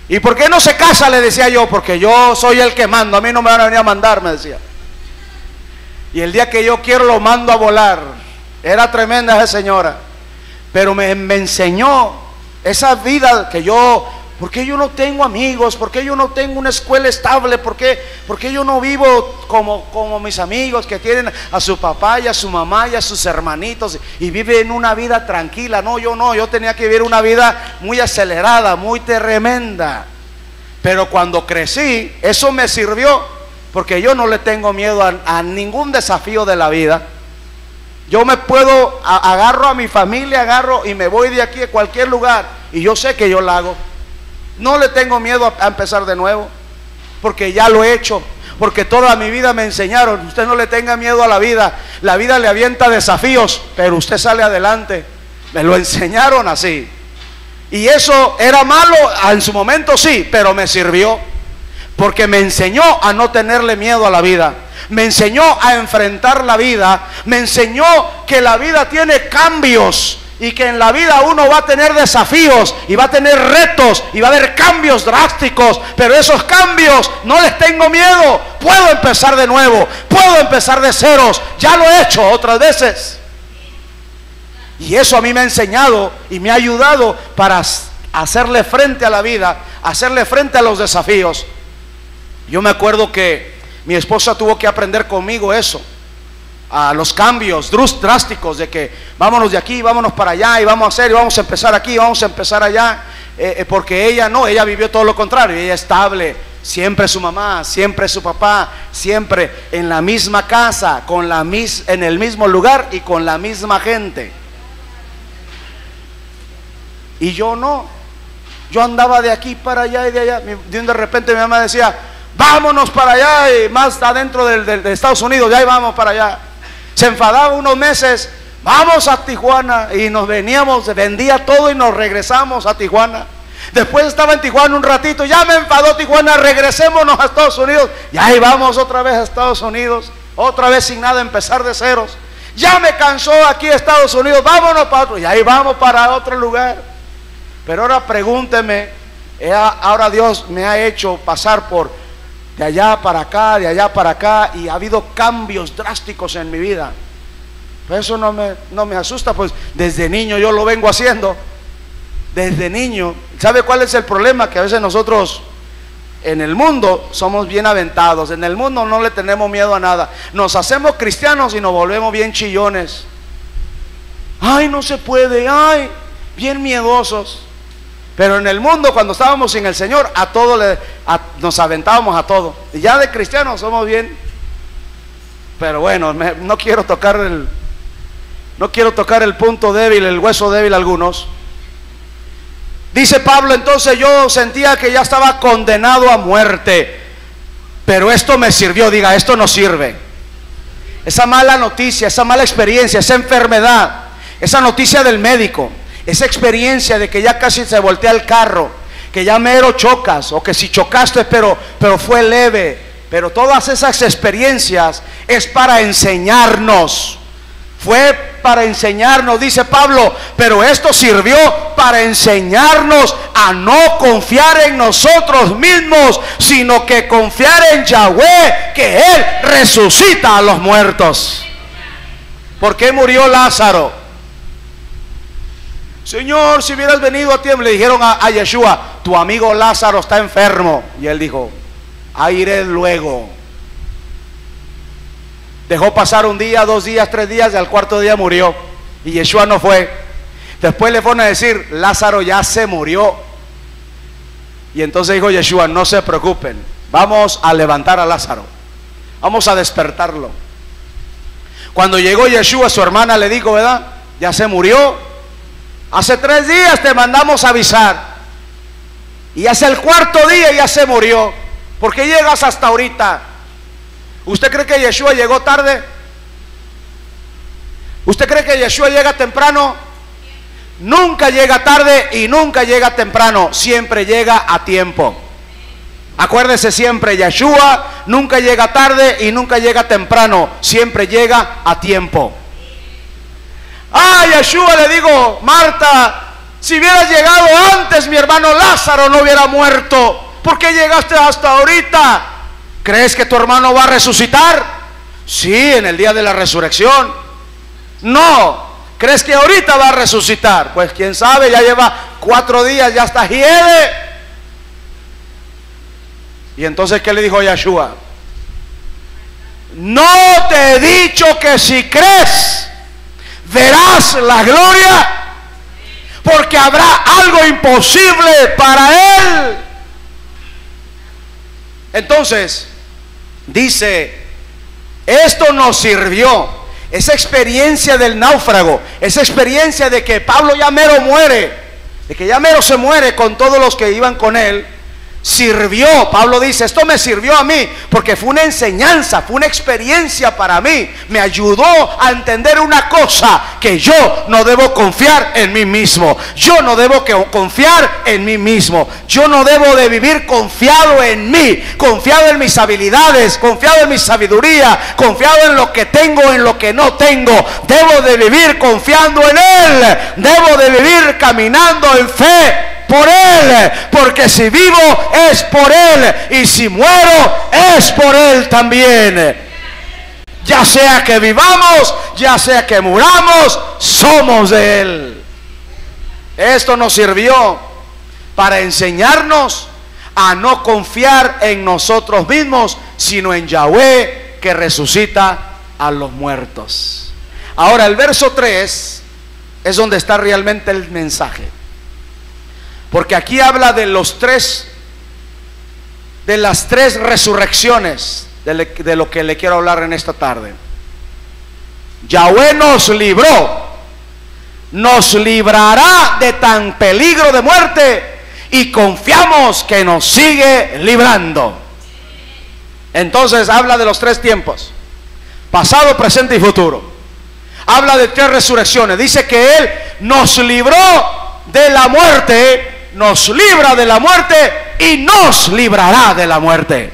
¿Y por qué no se casa? Le decía yo, porque yo soy el que mando, a mí no me van a venir a mandar, me decía. Y el día que yo quiero lo mando a volar. Era tremenda esa señora, pero me enseñó esa vida que yo... ¿Por qué yo no tengo amigos? ¿Por qué yo no tengo una escuela estable? ¿Por qué yo no vivo como mis amigos que tienen a su papá y a su mamá y a sus hermanitos y viven una vida tranquila? No, yo tenía que vivir una vida muy acelerada, muy tremenda. Pero cuando crecí, eso me sirvió, porque yo no le tengo miedo a ningún desafío de la vida. Yo me puedo, agarro a mi familia, agarro y me voy de aquí a cualquier lugar, y yo sé que yo lo hago. No le tengo miedo a empezar de nuevo, porque ya lo he hecho, porque toda mi vida me enseñaron, usted no le tenga miedo a la vida le avienta desafíos, pero usted sale adelante. Me lo enseñaron así. Y eso era malo en su momento, sí, pero me sirvió, porque me enseñó a no tenerle miedo a la vida, me enseñó a enfrentar la vida, me enseñó que la vida tiene cambios y que en la vida uno va a tener desafíos y va a tener retos y va a haber cambios drásticos, pero esos cambios no les tengo miedo. Puedo empezar de nuevo, puedo empezar de ceros, ya lo he hecho otras veces. Y eso a mí me ha enseñado y me ha ayudado para hacerle frente a la vida, hacerle frente a los desafíos. Yo me acuerdo que mi esposa tuvo que aprender conmigo eso, a los cambios drásticos de que vámonos de aquí, vámonos para allá, y vamos a hacer, y vamos a empezar aquí, vamos a empezar allá, porque ella no, ella vivió todo lo contrario, ella estable, siempre su mamá, siempre su papá, siempre en la misma casa, en el mismo lugar y con la misma gente. Y yo no, yo andaba de aquí para allá y de allá. De repente mi mamá decía, vámonos para allá, y más adentro de Estados Unidos, ya vamos para allá. Se enfadaba unos meses, vamos a Tijuana, y nos veníamos, vendía todo y nos regresamos a Tijuana. Después estaba en Tijuana un ratito, ya me enfadó Tijuana, regresémonos a Estados Unidos, y ahí vamos otra vez a Estados Unidos, otra vez sin nada, empezar de ceros. Ya me cansó aquí Estados Unidos, vámonos para otro, y ahí vamos para otro lugar. Pero ahora pregúnteme, ahora Dios me ha hecho pasar por de allá para acá, de allá para acá, y ha habido cambios drásticos en mi vida. Pero eso no me asusta, pues desde niño yo lo vengo haciendo, desde niño. ¿Sabe cuál es el problema? Que a veces nosotros en el mundo somos bien aventados, en el mundo no le tenemos miedo a nada, nos hacemos cristianos y nos volvemos bien chillones. Ay, no se puede, ay, bien miedosos. Pero en el mundo, cuando estábamos sin el Señor, a todo nos aventábamos a todo. Y ya de cristianos somos bien. Pero bueno, no quiero tocar el punto débil, el hueso débil a algunos. Dice Pablo, entonces yo sentía que ya estaba condenado a muerte, pero esto me sirvió. Diga, esto no sirve. Esa mala noticia, esa mala experiencia, esa enfermedad, esa noticia del médico, esa experiencia de que ya casi se voltea el carro, que ya mero chocas, o que si chocaste pero fue leve, pero todas esas experiencias es para enseñarnos. Fue para enseñarnos, dice Pablo, pero esto sirvió para enseñarnos a no confiar en nosotros mismos, sino que confiar en Yahweh, que Él resucita a los muertos. ¿Por qué murió Lázaro? Señor, si hubieras venido a tiempo, le dijeron a Yeshua, tu amigo Lázaro está enfermo. Y él dijo, ahí iré luego. Dejó pasar un día, 2 días, 3 días, y al cuarto día murió. Y Yeshua no fue. Después le fueron a decir, Lázaro ya se murió. Y entonces dijo Yeshua, no se preocupen, vamos a levantar a Lázaro, vamos a despertarlo. Cuando llegó Yeshua, su hermana le dijo, ¿verdad? Ya se murió. Hace 3 días te mandamos a avisar, y hace el cuarto día ya se murió. ¿Por qué llegas hasta ahorita? ¿Usted cree que Yeshua llegó tarde? ¿Usted cree que Yeshua llega temprano? Nunca llega tarde y nunca llega temprano, siempre llega a tiempo. Acuérdese siempre, Yeshua nunca llega tarde y nunca llega temprano, siempre llega a tiempo. Ah, Yeshua, le digo, Marta, si hubieras llegado antes, mi hermano Lázaro no hubiera muerto. ¿Por qué llegaste hasta ahorita? ¿Crees que tu hermano va a resucitar? Sí, en el día de la resurrección. No. ¿Crees que ahorita va a resucitar? Pues quién sabe, ya lleva 4 días, ya está hiede. Y entonces, ¿qué le dijo Yeshua? No te he dicho que si crees verás la gloria, porque habrá algo imposible para él. Entonces dice, esto nos sirvió, esa experiencia del náufrago, esa experiencia de que Pablo ya mero muere, de que ya mero se muere con todos los que iban con él, sirvió. Pablo dice, esto me sirvió a mí porque fue una enseñanza, fue una experiencia para mí. Me ayudó a entender una cosa, que yo no debo confiar en mí mismo. Yo no debo confiar en mí mismo. Yo no debo de vivir confiado en mí, confiado en mis habilidades, confiado en mi sabiduría, confiado en lo que tengo, en lo que no tengo. Debo de vivir confiando en Él. Debo de vivir caminando en fe por Él, porque si vivo es por Él, y si muero es por Él también. Ya sea que vivamos, ya sea que muramos, somos de Él. Esto nos sirvió para enseñarnos a no confiar en nosotros mismos, sino en Yahweh, que resucita a los muertos. Ahora el verso 3 es donde está realmente el mensaje, porque aquí habla de las tres resurrecciones de lo que le quiero hablar en esta tarde. Yahweh nos libró, nos librará de tan peligro de muerte, y confiamos que nos sigue librando. Entonces habla de los tres tiempos: pasado, presente y futuro. Habla de tres resurrecciones. Dice que Él nos libró de la muerte, nos libra de la muerte y nos librará de la muerte.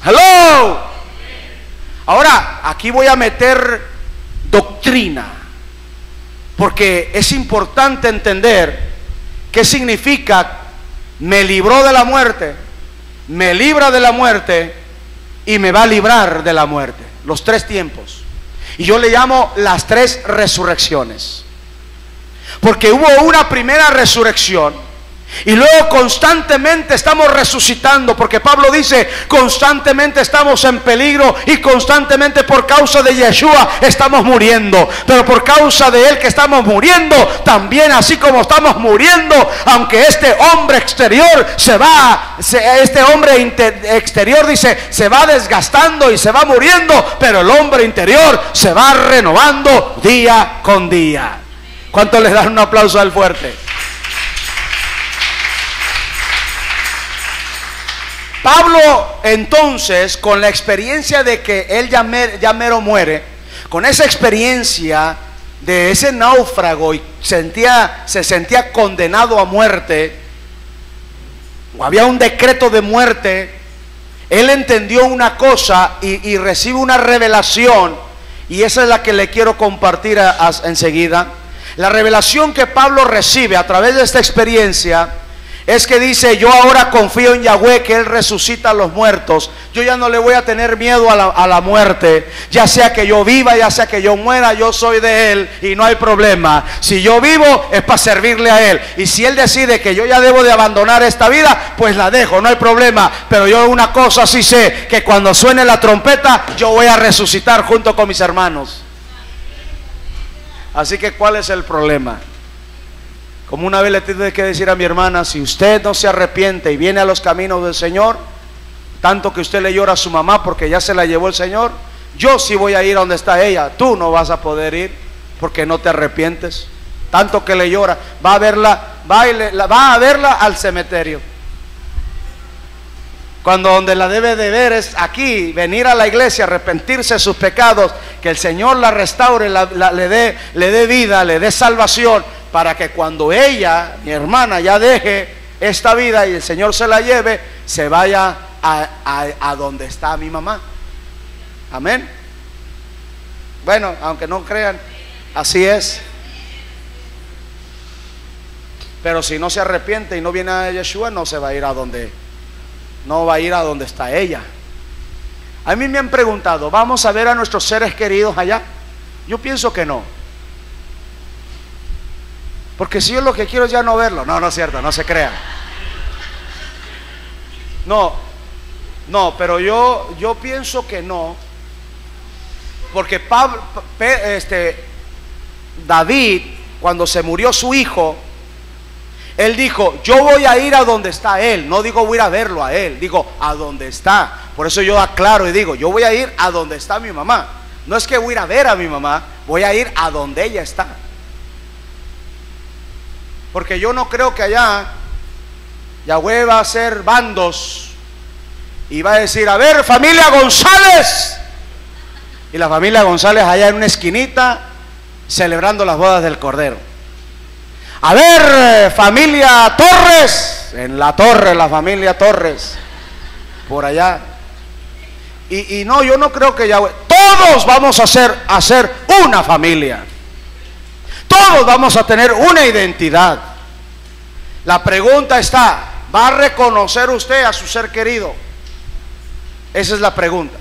Hello. Ahora aquí voy a meter doctrina, porque es importante entender qué significa me libró de la muerte, me libra de la muerte y me va a librar de la muerte. Los tres tiempos. Y yo le llamo las tres resurrecciones, porque hubo una primera resurrección y luego constantemente estamos resucitando, porque Pablo dice constantemente estamos en peligro y constantemente por causa de Yeshua estamos muriendo, pero por causa de Él que estamos muriendo, también así como estamos muriendo, aunque este hombre exterior este hombre exterior dice se va desgastando y se va muriendo, pero el hombre interior se va renovando día con día. ¿Cuántos les dan un aplauso al fuerte? Pablo entonces, con la experiencia de que él ya mero muere, con esa experiencia de ese náufrago y se sentía condenado a muerte, o había un decreto de muerte, él entendió una cosa y recibe una revelación, y esa es la que le quiero compartir enseguida. La revelación que Pablo recibe a través de esta experiencia es que dice: yo ahora confío en Yahweh, que Él resucita a los muertos. Yo ya no le voy a tener miedo a la muerte. Ya sea que yo viva, ya sea que yo muera, yo soy de Él y no hay problema. Si yo vivo es para servirle a Él, y si Él decide que yo ya debo de abandonar esta vida, pues la dejo, no hay problema. Pero yo una cosa sí sé, que cuando suene la trompeta yo voy a resucitar junto con mis hermanos. Así que ¿cuál es el problema? Como una vez le tuve que decir a mi hermana: si usted no se arrepiente y viene a los caminos del Señor, tanto que usted le llora a su mamá porque ya se la llevó el Señor, yo sí voy a ir a donde está ella. Tú no vas a poder ir porque no te arrepientes. Tanto que le llora, va a verla al cementerio, cuando donde la debe de ver es aquí, venir a la iglesia, arrepentirse de sus pecados, que el Señor la restaure, le dé vida, le dé salvación, para que cuando ella, mi hermana, ya deje esta vida y el Señor se la lleve, se vaya a donde está mi mamá. Amén. Bueno, aunque no crean, así es. Pero si no se arrepiente y no viene a Yeshua, no va a ir a donde está ella. A mí me han preguntado: ¿vamos a ver a nuestros seres queridos allá? Yo pienso que no, porque si yo lo que quiero es ya no verlo. No es cierto, no se crean. No, pero yo pienso que no, porque David, cuando se murió su hijo, él dijo: yo voy a ir a donde está él. No digo voy a ir a verlo a él, digo a donde está. Por eso yo aclaro y digo: yo voy a ir a donde está mi mamá. No es que voy a ir a ver a mi mamá, voy a ir a donde ella está. Porque yo no creo que allá Yahweh va a hacer bandos y va a decir: a ver, familia González. Y la familia González allá en una esquinita celebrando las bodas del Cordero. A ver, familia Torres, en la torre, la familia Torres, por allá. Y no, yo no creo que Yahweh, todos vamos a hacer una familia. Todos vamos a tener una identidad. La pregunta está: ¿va a reconocer usted a su ser querido? Esa es la pregunta.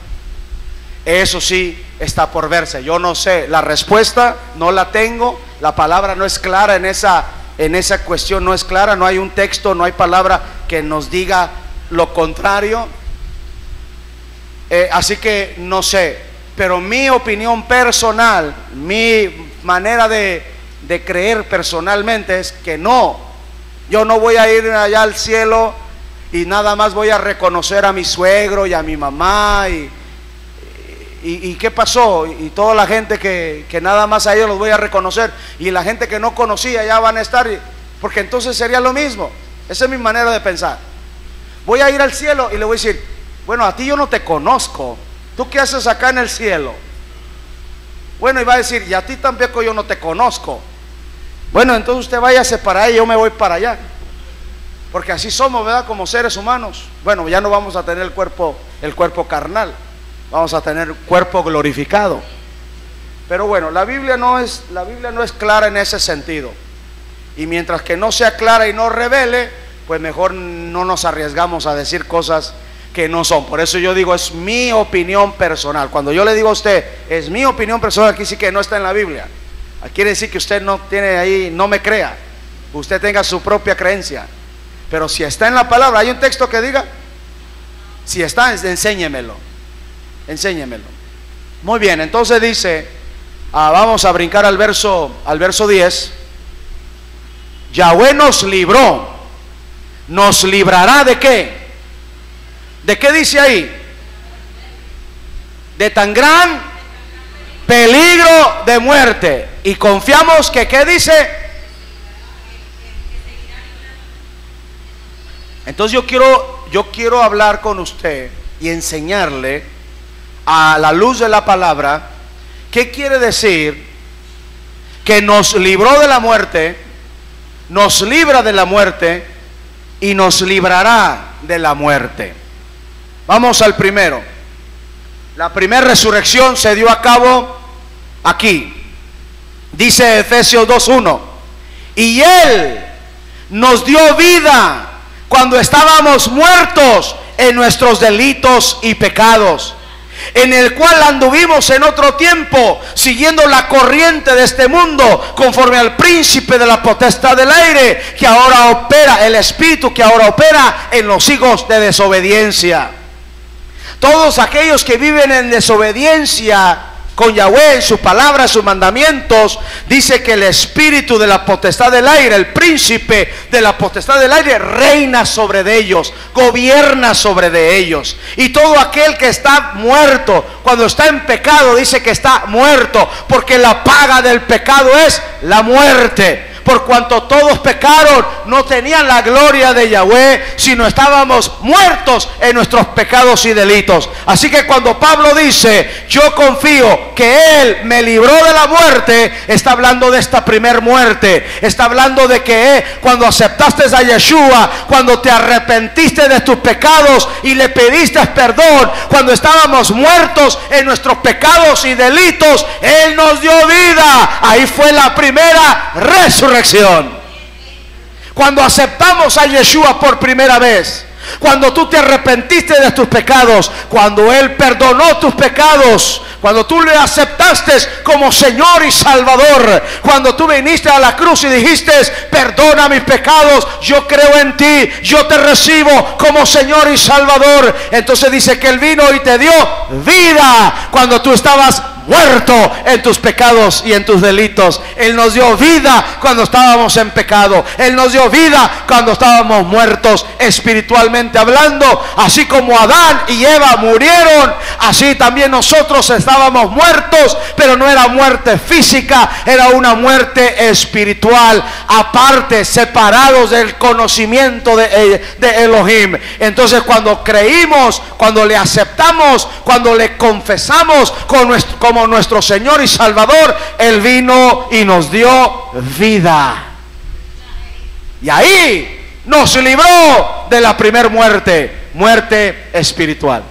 Eso sí está por verse. Yo no sé, la respuesta no la tengo. La palabra no es clara en esa cuestión, no es clara. No hay un texto, no hay palabra que nos diga lo contrario. Así que no sé, pero mi opinión personal, mi manera de creer personalmente es que no. Yo no voy a ir allá al cielo y nada más voy a reconocer a mi suegro y a mi mamá y ¿qué pasó? Y toda la gente que nada más a ellos los voy a reconocer, y la gente que no conocía ya van a estar, porque entonces sería lo mismo. Esa es mi manera de pensar. Voy a ir al cielo y le voy a decir: bueno, a ti yo no te conozco, ¿tú qué haces acá en el cielo? Bueno, y va a decir: y a ti tampoco yo no te conozco. Bueno, entonces usted váyase para ahí, yo me voy para allá. Porque así somos, ¿verdad? Como seres humanos. Bueno, ya no vamos a tener el cuerpo carnal, vamos a tener cuerpo glorificado. Pero bueno, la Biblia no es clara en ese sentido. Y mientras que no sea clara y no revele, pues mejor no nos arriesgamos a decir cosas que no son. Por eso yo digo, es mi opinión personal. Cuando yo le digo a usted, es mi opinión personal, aquí sí que no está en la Biblia. Quiere decir que usted no tiene ahí, no me crea. Usted tenga su propia creencia. Pero si está en la palabra, ¿hay un texto que diga? Si está, enséñemelo. Enséñemelo. Muy bien, entonces dice, vamos a brincar al verso 10. Yahweh nos libró. ¿Nos librará de qué? ¿De qué dice ahí? De tan gran peligro de muerte. Y confiamos que, ¿qué dice? Entonces yo quiero hablar con usted y enseñarle a la luz de la palabra qué quiere decir que nos libró de la muerte, nos libra de la muerte y nos librará de la muerte. Vamos al primero. La primera resurrección se dio a cabo aquí. Dice Efesios 2:1: y Él nos dio vida cuando estábamos muertos en nuestros delitos y pecados, en el cual anduvimos en otro tiempo, siguiendo la corriente de este mundo, conforme al príncipe de la potestad del aire, que ahora opera, el espíritu que ahora opera en los hijos de desobediencia. Todos aquellos que viven en desobediencia con Yahweh, en su palabra, en sus mandamientos, dice que el espíritu de la potestad del aire, el príncipe de la potestad del aire, reina sobre de ellos, gobierna sobre de ellos. Y todo aquel que está muerto, cuando está en pecado, dice que está muerto, porque la paga del pecado es la muerte. Por cuanto todos pecaron, no tenían la gloria de Yahweh, sino estábamos muertos en nuestros pecados y delitos. Así que cuando Pablo dice, yo confío que Él me libró de la muerte, está hablando de esta primer muerte. Está hablando de que cuando aceptaste a Yeshua, cuando te arrepentiste de tus pecados y le pediste perdón, cuando estábamos muertos en nuestros pecados y delitos, Él nos dio vida. Ahí fue la primera resurrección. Cuando aceptamos a Yeshua por primera vez, cuando tú te arrepentiste de tus pecados, cuando Él perdonó tus pecados, cuando tú le aceptaste como Señor y Salvador, cuando tú viniste a la cruz y dijiste, perdona mis pecados, yo creo en ti, yo te recibo como Señor y Salvador, entonces dice que Él vino y te dio vida cuando tú estabas muerto en tus pecados y en tus delitos. Él nos dio vida cuando estábamos en pecado. Él nos dio vida cuando estábamos muertos espiritualmente hablando. Así como Adán y Eva murieron, así también nosotros estábamos muertos, pero no era muerte física, era una muerte espiritual, aparte, separados del conocimiento de Elohim. Entonces, cuando creímos, cuando le aceptamos, cuando le confesamos como nuestro Señor y Salvador, Él vino y nos dio vida. Y ahí nos libró de la primer muerte, muerte espiritual.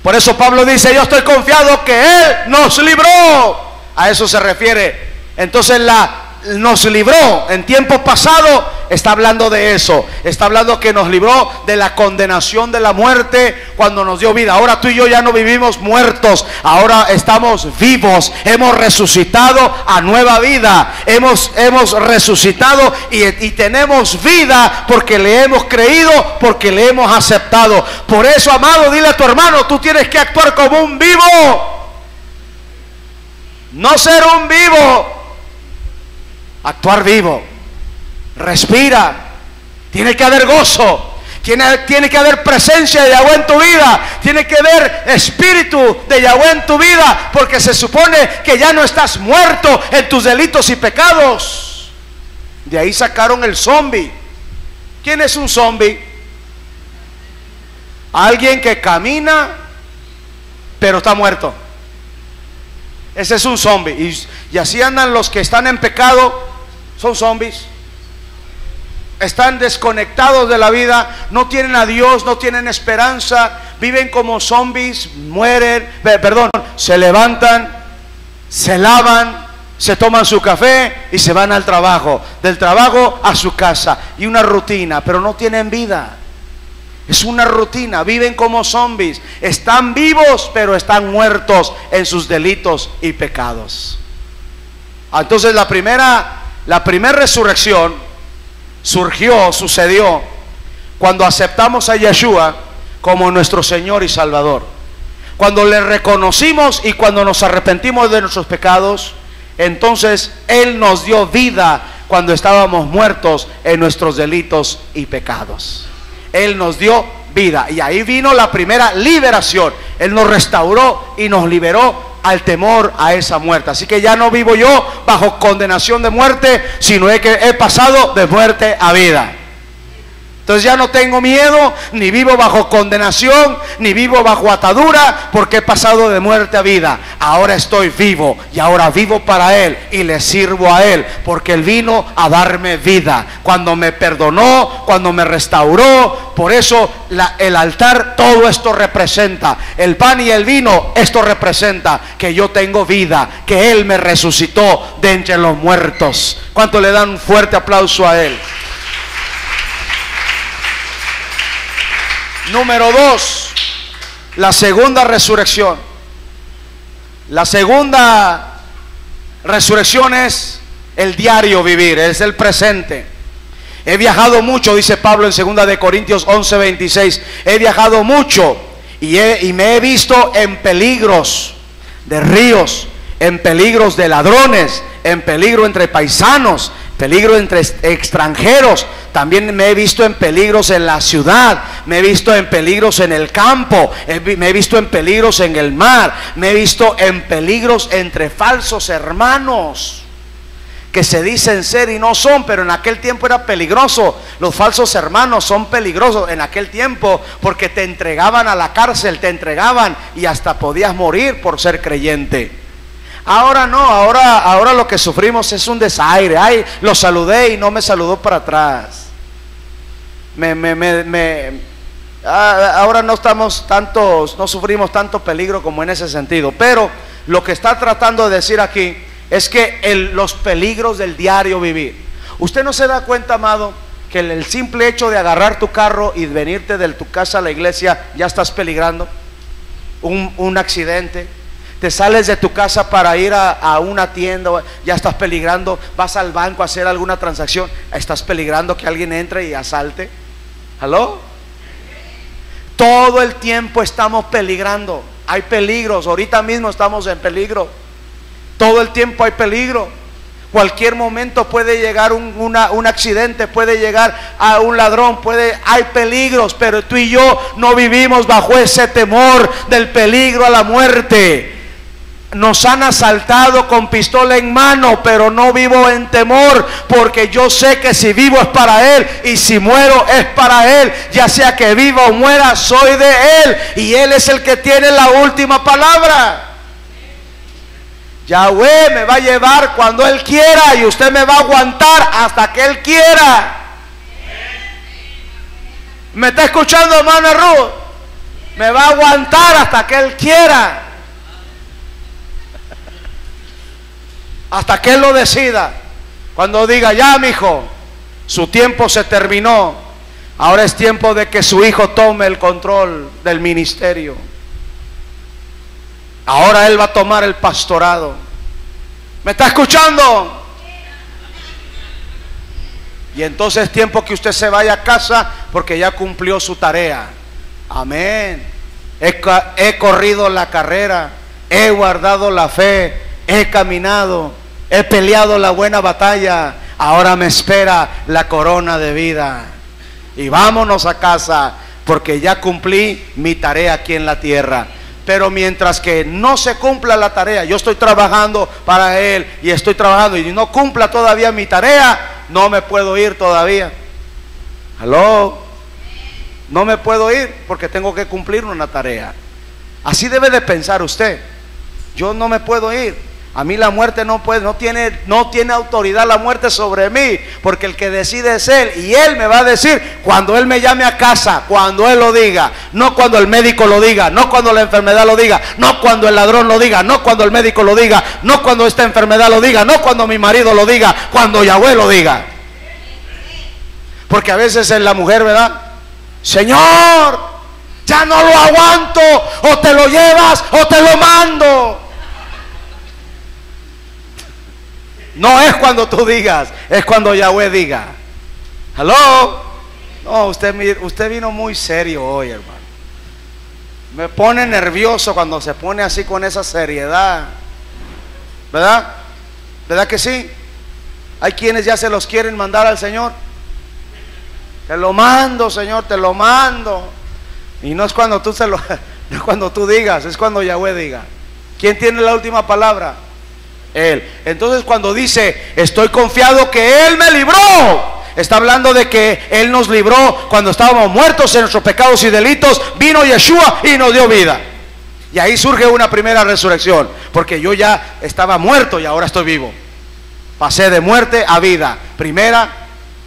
Por eso Pablo dice: yo estoy confiado que Él nos libró. A eso se refiere. Entonces nos libró en tiempo pasado, está hablando de eso. Está hablando que nos libró de la condenación de la muerte cuando nos dio vida. Ahora tú y yo ya no vivimos muertos, ahora estamos vivos. Hemos resucitado a nueva vida. Hemos resucitado y tenemos vida porque le hemos creído, porque le hemos aceptado. Por eso, amado, dile a tu hermano: tú tienes que actuar como un vivo, no ser un vivo. Actuar vivo. Respira. Tiene que haber gozo. Tiene que haber presencia de Yahweh en tu vida. Tiene que haber espíritu de Yahweh en tu vida, porque se supone que ya no estás muerto en tus delitos y pecados. De ahí sacaron el zombie. ¿Quién es un zombie? Alguien que camina pero está muerto. Ese es un zombie. Y así andan los que están en pecado. Son zombies. Están desconectados de la vida. No tienen a Dios, no tienen esperanza. Viven como zombies. Mueren, se levantan, se lavan, se toman su café y se van al trabajo. Del trabajo a su casa. Y una rutina, pero no tienen vida. Es una rutina, viven como zombies. Están vivos, pero están muertos en sus delitos y pecados. Entonces la primera resurrección sucedió cuando aceptamos a Yeshua como nuestro Señor y Salvador. Cuando le reconocimos y cuando nos arrepentimos de nuestros pecados, entonces Él nos dio vida cuando estábamos muertos en nuestros delitos y pecados. Él nos dio vida, y ahí vino la primera liberación. Él nos restauró y nos liberó al temor a esa muerte. Así que ya no vivo yo bajo condenación de muerte, sino que he pasado de muerte a vida. Entonces ya no tengo miedo, ni vivo bajo condenación, ni vivo bajo atadura, porque he pasado de muerte a vida. Ahora estoy vivo, y ahora vivo para Él y le sirvo a Él, porque Él vino a darme vida cuando me perdonó, cuando me restauró. Por eso el altar, todo esto representa, el pan y el vino, esto representa que yo tengo vida, que Él me resucitó de entre los muertos. ¿Cuánto le dan un fuerte aplauso a Él? Número 2, la segunda resurrección. La segunda resurrección es el diario vivir, es el presente. He viajado mucho, dice Pablo en 2 de Corintios 11:26. He viajado mucho y me he visto en peligros de ríos, en peligros de ladrones, en peligro entre paisanos, peligro entre extranjeros. También me he visto en peligros en la ciudad, me he visto en peligros en el campo, me he visto en peligros en el mar, me he visto en peligros entre falsos hermanos que se dicen ser y no son, pero en aquel tiempo era peligroso. Los falsos hermanos son peligrosos en aquel tiempo, porque te entregaban a la cárcel, te entregaban y hasta podías morir por ser creyente. Ahora no, ahora lo que sufrimos es un desaire. Ay, lo saludé y no me saludó para atrás. Ahora no sufrimos tanto peligro como en ese sentido. Pero lo que está tratando de decir aquí es que los peligros del diario vivir. ¿Usted no se da cuenta, amado, que el simple hecho de agarrar tu carro y venirte de tu casa a la iglesia, ya estás peligrando? Un accidente. Te sales de tu casa para ir a una tienda, ya estás peligrando. Vas al banco a hacer alguna transacción, estás peligrando que alguien entre y asalte. ¿Aló? Todo el tiempo estamos peligrando. Hay peligros, ahorita mismo estamos en peligro. Todo el tiempo hay peligro. Cualquier momento puede llegar un accidente, puede llegar a un ladrón, hay peligros, pero tú y yo no vivimos bajo ese temor del peligro a la muerte. Nos han asaltado con pistola en mano, pero no vivo en temor, porque yo sé que si vivo es para Él y si muero es para Él. Ya sea que viva o muera, soy de Él y Él es el que tiene la última palabra. Yahweh me va a llevar cuando Él quiera y usted me va a aguantar hasta que Él quiera. ¿Me está escuchando, hermano Ruth? Me va a aguantar hasta que Él quiera. Hasta que Él lo decida. Cuando diga, ya mijo, su tiempo se terminó, ahora es tiempo de que su hijo tome el control del ministerio. Ahora Él va a tomar el pastorado. ¿Me está escuchando? Y entonces es tiempo que usted se vaya a casa, porque ya cumplió su tarea. Amén. He corrido la carrera, he guardado la fe, he caminado, he peleado la buena batalla. Ahora me espera la corona de vida. Y vámonos a casa, porque ya cumplí mi tarea aquí en la tierra. Pero mientras que no se cumpla la tarea, yo estoy trabajando para Él y estoy trabajando y no cumpla todavía mi tarea, no me puedo ir todavía. ¿Aló? No me puedo ir porque tengo que cumplir una tarea. Así debe de pensar usted. Yo no me puedo ir. A mí la muerte no tiene autoridad la muerte sobre mí, porque el que decide es Él, y Él me va a decir cuando Él me llame a casa, cuando Él lo diga, no cuando el médico lo diga, no cuando la enfermedad lo diga, no cuando el ladrón lo diga, no cuando el médico lo diga, no cuando esta enfermedad lo diga, no cuando mi marido lo diga, cuando Yahweh lo diga. Porque a veces es la mujer, ¿verdad? Señor, ya no lo aguanto, o te lo llevas o te lo mando. No es cuando tú digas, es cuando Yahweh diga. ¿Aló? No, usted vino muy serio hoy, hermano. Me pone nervioso cuando se pone así con esa seriedad. ¿Verdad? ¿Verdad que sí? Hay quienes ya se los quieren mandar al Señor. Te lo mando, Señor, te lo mando. Y no es cuando tú no es cuando tú digas, es cuando Yahweh diga. ¿Quién tiene la última palabra? Él. Entonces cuando dice estoy confiado que Él me libró, está hablando de que Él nos libró cuando estábamos muertos en nuestros pecados y delitos. Vino Yeshua y nos dio vida. Y ahí surge una primera resurrección, porque yo ya estaba muerto y ahora estoy vivo. Pasé de muerte a vida. Primera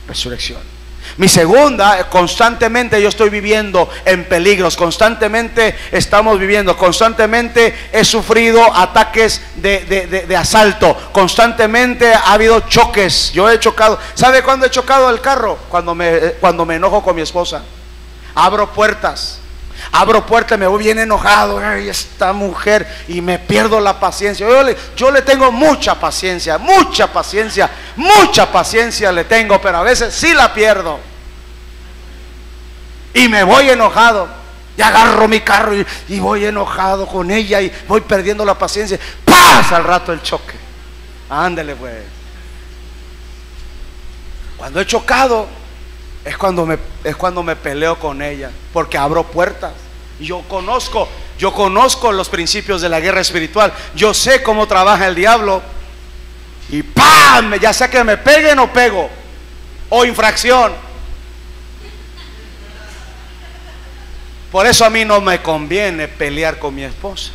resurrección. Mi segunda, constantemente yo estoy viviendo en peligros, constantemente estamos viviendo, constantemente he sufrido ataques de asalto, constantemente ha habido choques. Yo he chocado. ¿Sabe cuándo he chocado el carro? Cuando me enojo con mi esposa. Abro puertas, me voy bien enojado. Ay, esta mujer, y me pierdo la paciencia. Yo le tengo mucha paciencia le tengo, pero a veces sí la pierdo y me voy enojado y agarro mi carro y voy enojado con ella y voy perdiendo la paciencia. ¡Paz! Al rato el choque. Ándele pues. Cuando he chocado es cuando me peleo con ella, porque abro puertas. Y yo conozco los principios de la guerra espiritual. Yo sé cómo trabaja el diablo. Y ¡pam! Ya sea que me peguen o pego, o infracción. Por eso a mí no me conviene pelear con mi esposa.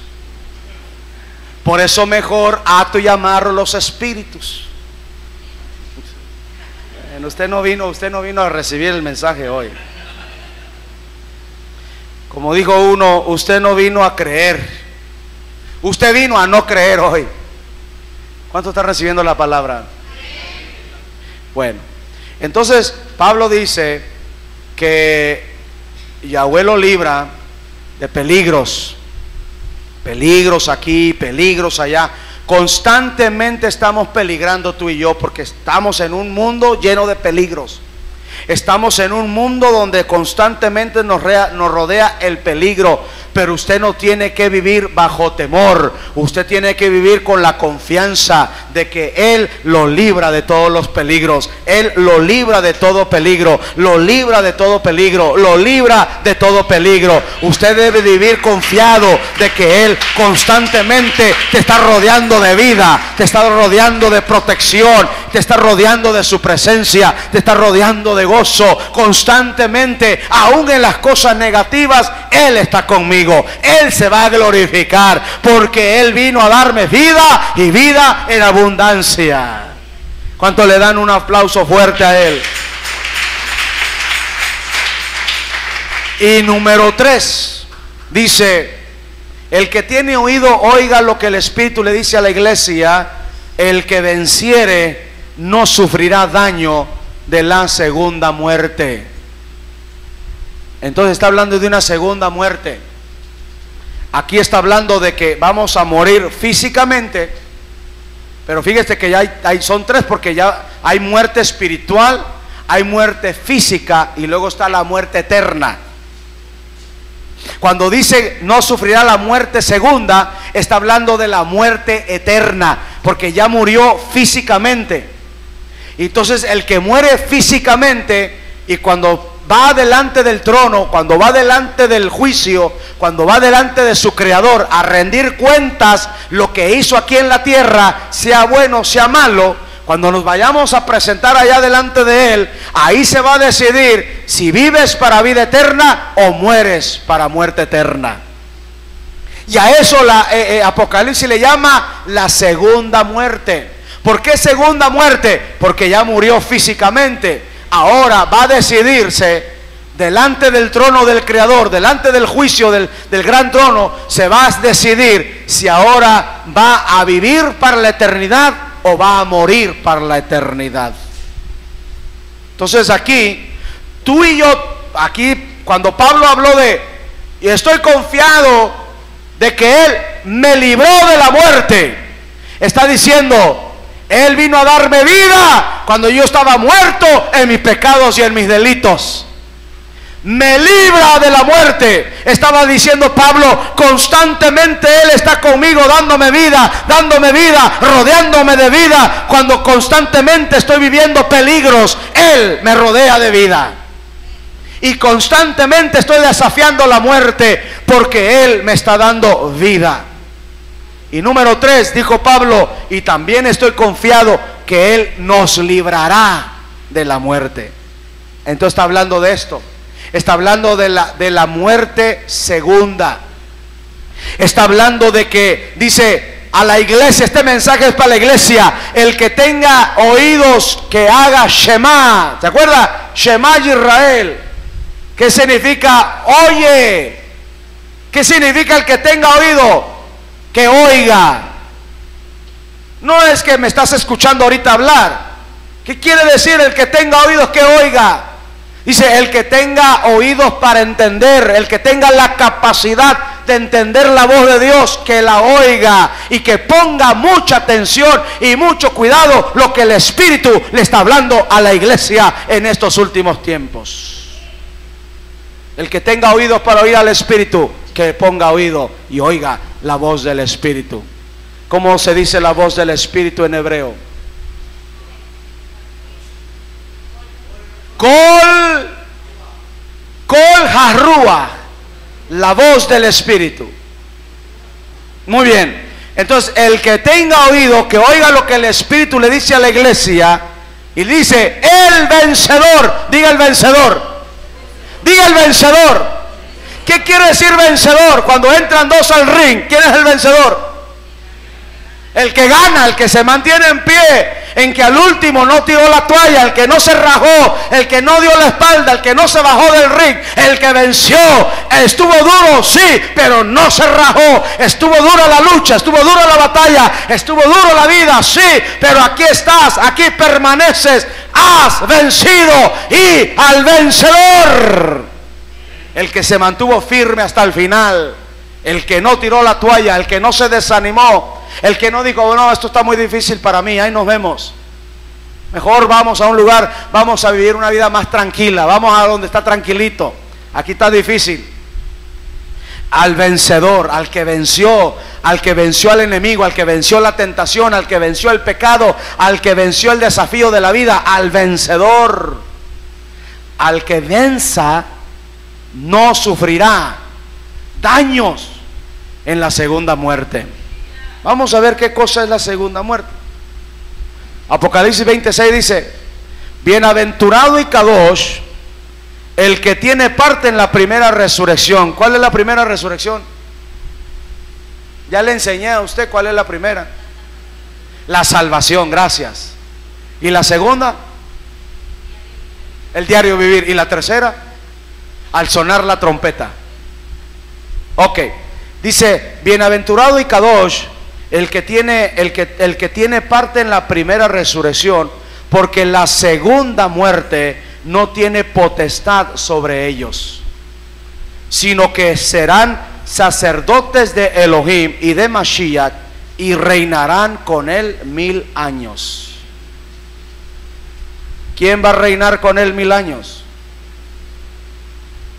Por eso mejor ato y amarro los espíritus. Usted no vino a recibir el mensaje hoy. Como dijo uno, usted no vino a creer, usted vino a no creer hoy. ¿Cuánto está recibiendo la palabra? Bueno, entonces Pablo dice que Yahweh lo libra de peligros. Peligros aquí, peligros allá. Constantemente estamos peligrando tú y yo, porque estamos en un mundo lleno de peligros. Estamos en un mundo donde constantemente nos rodea el peligro, pero usted no tiene que vivir bajo temor. Usted tiene que vivir con la confianza de que Él lo libra de todos los peligros. Él lo libra de todo peligro, lo libra de todo peligro, lo libra de todo peligro. Usted debe vivir confiado de que Él constantemente te está rodeando de vida, te está rodeando de protección, te está rodeando de su presencia, te está rodeando de gozo. Constantemente, aún en las cosas negativas, Él está conmigo. Él se va a glorificar, porque Él vino a darme vida y vida en abundancia. ¿Cuánto le dan un aplauso fuerte a Él? Y número 3 dice: el que tiene oído, oiga lo que el Espíritu le dice a la iglesia. El que venciere no sufrirá daño de la segunda muerte. Entonces está hablando de una segunda muerte. Aquí está hablando de que vamos a morir físicamente, pero fíjese que ya son 3, porque ya hay muerte espiritual, hay muerte física y luego está la muerte eterna. Cuando dice no sufrirá la muerte segunda, está hablando de la muerte eterna, porque ya murió físicamente. Entonces el que muere físicamente, y cuando va delante del trono, cuando va delante del juicio, cuando va delante de su Creador a rendir cuentas lo que hizo aquí en la tierra, sea bueno, sea malo, cuando nos vayamos a presentar allá delante de Él, ahí se va a decidir si vives para vida eterna o mueres para muerte eterna. Y a eso Apocalipsis le llama la segunda muerte. ¿Por qué segunda muerte? Porque ya murió físicamente. Ahora va a decidirse delante del trono del Creador, delante del juicio del gran trono, se va a decidir si ahora va a vivir para la eternidad o va a morir para la eternidad. Entonces aquí, tú y yo, aquí cuando Pablo habló y estoy confiado de que Él me libró de la muerte, está diciendo, Él vino a darme vida cuando yo estaba muerto en mis pecados y en mis delitos. Me libra de la muerte. Estaba diciendo Pablo, constantemente Él está conmigo dándome vida, rodeándome de vida. Cuando constantemente estoy viviendo peligros, Él me rodea de vida. Y constantemente estoy desafiando la muerte, porque Él me está dando vida. Y número 3, dijo Pablo, y también estoy confiado que Él nos librará de la muerte. Entonces está hablando de esto. Está hablando de la muerte segunda. Está hablando de que, dice a la iglesia, este mensaje es para la iglesia: el que tenga oídos, que haga Shema. ¿Se acuerda? Shema Israel. ¿Qué significa oye? ¿Qué significa el que tenga oído? Que oiga. No es que me estás escuchando ahorita hablar. ¿Qué quiere decir el que tenga oídos? Que oiga. Dice, el que tenga oídos para entender, el que tenga la capacidad de entender la voz de Dios, que la oiga y que ponga mucha atención y mucho cuidado lo que el Espíritu le está hablando a la iglesia en estos últimos tiempos. El que tenga oídos para oír al Espíritu, que ponga oído y oiga la voz del Espíritu. ¿Cómo se dice la voz del Espíritu en hebreo? Kol Harruah, la voz del Espíritu. Muy bien. Entonces, el que tenga oído, que oiga lo que el Espíritu le dice a la iglesia. Y dice, el vencedor. Diga el vencedor. Diga el vencedor. ¿Qué quiere decir vencedor? Cuando entran dos al ring, ¿quién es el vencedor? El que gana, el que se mantiene en pie, en que al último no tiró la toalla, el que no se rajó, el que no dio la espalda, el que no se bajó del ring, el que venció. Estuvo duro, sí, pero no se rajó. Estuvo dura la lucha, estuvo dura la batalla, estuvo duro la vida, sí, pero aquí estás, aquí permaneces, has vencido. Y al vencedor, el que se mantuvo firme hasta el final, el que no tiró la toalla, el que no se desanimó, el que no dijo, bueno, esto está muy difícil para mí, ahí nos vemos. Mejor vamos a un lugar, vamos a vivir una vida más tranquila, vamos a donde está tranquilito. Aquí está difícil. Al vencedor, al que venció al enemigo, al que venció la tentación, al que venció el pecado, al que venció el desafío de la vida, al vencedor, al que venza, no sufrirá daños en la segunda muerte. Vamos a ver qué cosa es la segunda muerte. Apocalipsis 26 dice: bienaventurado y kadosh el que tiene parte en la primera resurrección. ¿Cuál es la primera resurrección? Ya le enseñé a usted cuál es la primera. La salvación, gracias. ¿Y la segunda? El diario vivir. ¿Y la tercera? Al sonar la trompeta. Ok, dice: bienaventurado y kadosh el que tiene parte en la primera resurrección, porque la segunda muerte no tiene potestad sobre ellos, sino que serán sacerdotes de Elohim y de Mashiach, y reinarán con él 1000 años. ¿Quién va a reinar con él 1000 años?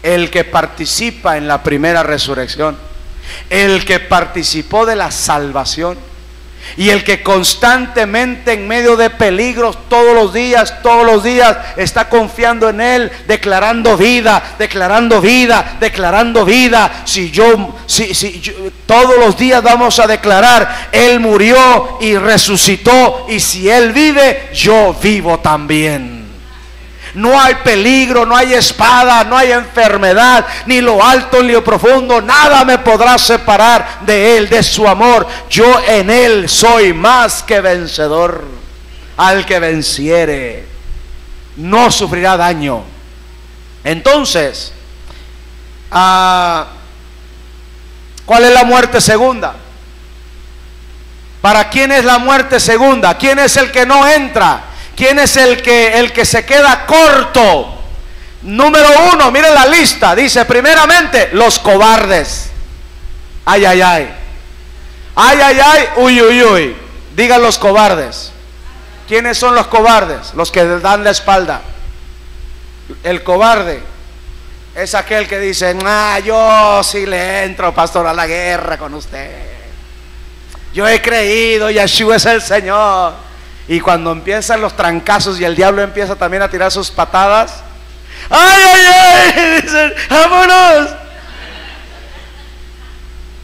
El que participa en la primera resurrección, el que participó de la salvación, y el que constantemente en medio de peligros todos los días está confiando en él, declarando vida, declarando vida, declarando vida. Todos los días vamos a declarar: él murió y resucitó, y si él vive, yo vivo también. No hay peligro, no hay espada, no hay enfermedad, ni lo alto ni lo profundo, nada me podrá separar de él, de su amor. Yo en él soy más que vencedor. Al que venciere no sufrirá daño. Entonces, ¿cuál es la muerte segunda? ¿Para quién es la muerte segunda? ¿Quién es el que no entra? ¿Quién es el que se queda corto? Número 1, miren la lista. Dice: primeramente, los cobardes. Ay, ay, ay. Ay, ay, ay, uy, uy, uy. Digan los cobardes. ¿Quiénes son los cobardes? Los que dan la espalda. El cobarde es aquel que dice: yo sí le entro, pastor, a la guerra con usted. Yo he creído, Yeshua es el Señor. Y cuando empiezan los trancazos y el diablo empieza también a tirar sus patadas, ¡ay, ay, ay! Dicen: ¡vámonos!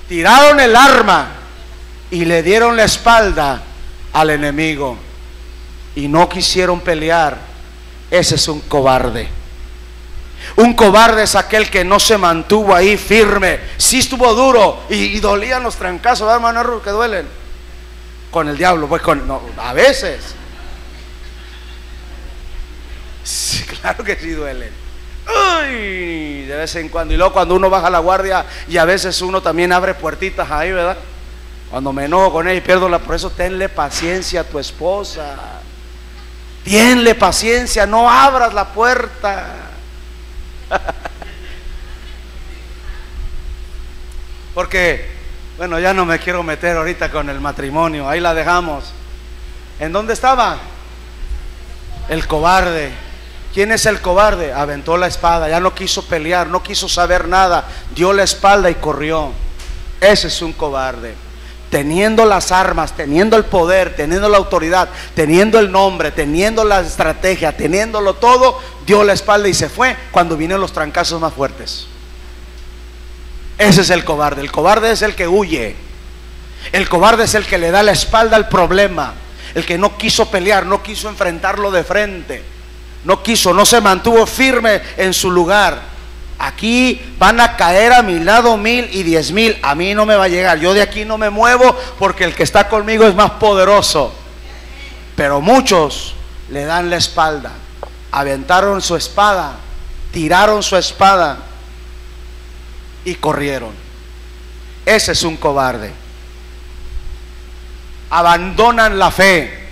Tiraron el arma y le dieron la espalda al enemigo y no quisieron pelear. Ese es un cobarde. Un cobarde es aquel que no se mantuvo ahí firme. Sí estuvo duro y dolían los trancazos, ¿verdad, hermano? Que duelen. Con el diablo, pues a veces. Sí, claro que sí duelen. Uy, de vez en cuando. Y luego cuando uno baja la guardia, y a veces uno también abre puertitas ahí, ¿verdad? Cuando me enojo con ella y pierdo por eso tenle paciencia a tu esposa. Tenle paciencia, no abras la puerta. Porque bueno, ya no me quiero meter ahorita con el matrimonio, ahí la dejamos. ¿En dónde estaba? El cobarde. ¿Quién es el cobarde? Aventó la espada, ya no quiso pelear, no quiso saber nada, dio la espalda y corrió. Ese es un cobarde. Teniendo las armas, teniendo el poder, teniendo la autoridad, teniendo el nombre, teniendo la estrategia, teniéndolo todo, dio la espalda y se fue cuando vinieron los trancazos más fuertes. Ese es el cobarde. El cobarde es el que huye. El cobarde es el que le da la espalda al problema. El que no quiso pelear, no quiso enfrentarlo de frente. No se mantuvo firme en su lugar. Aquí van a caer a mi lado 1000 y 10,000. A mí no me va a llegar. Yo de aquí no me muevo porque el que está conmigo es más poderoso. Pero muchos le dan la espalda. Aventaron su espada, tiraron su espada y corrieron. Ese es un cobarde. Abandonan la fe,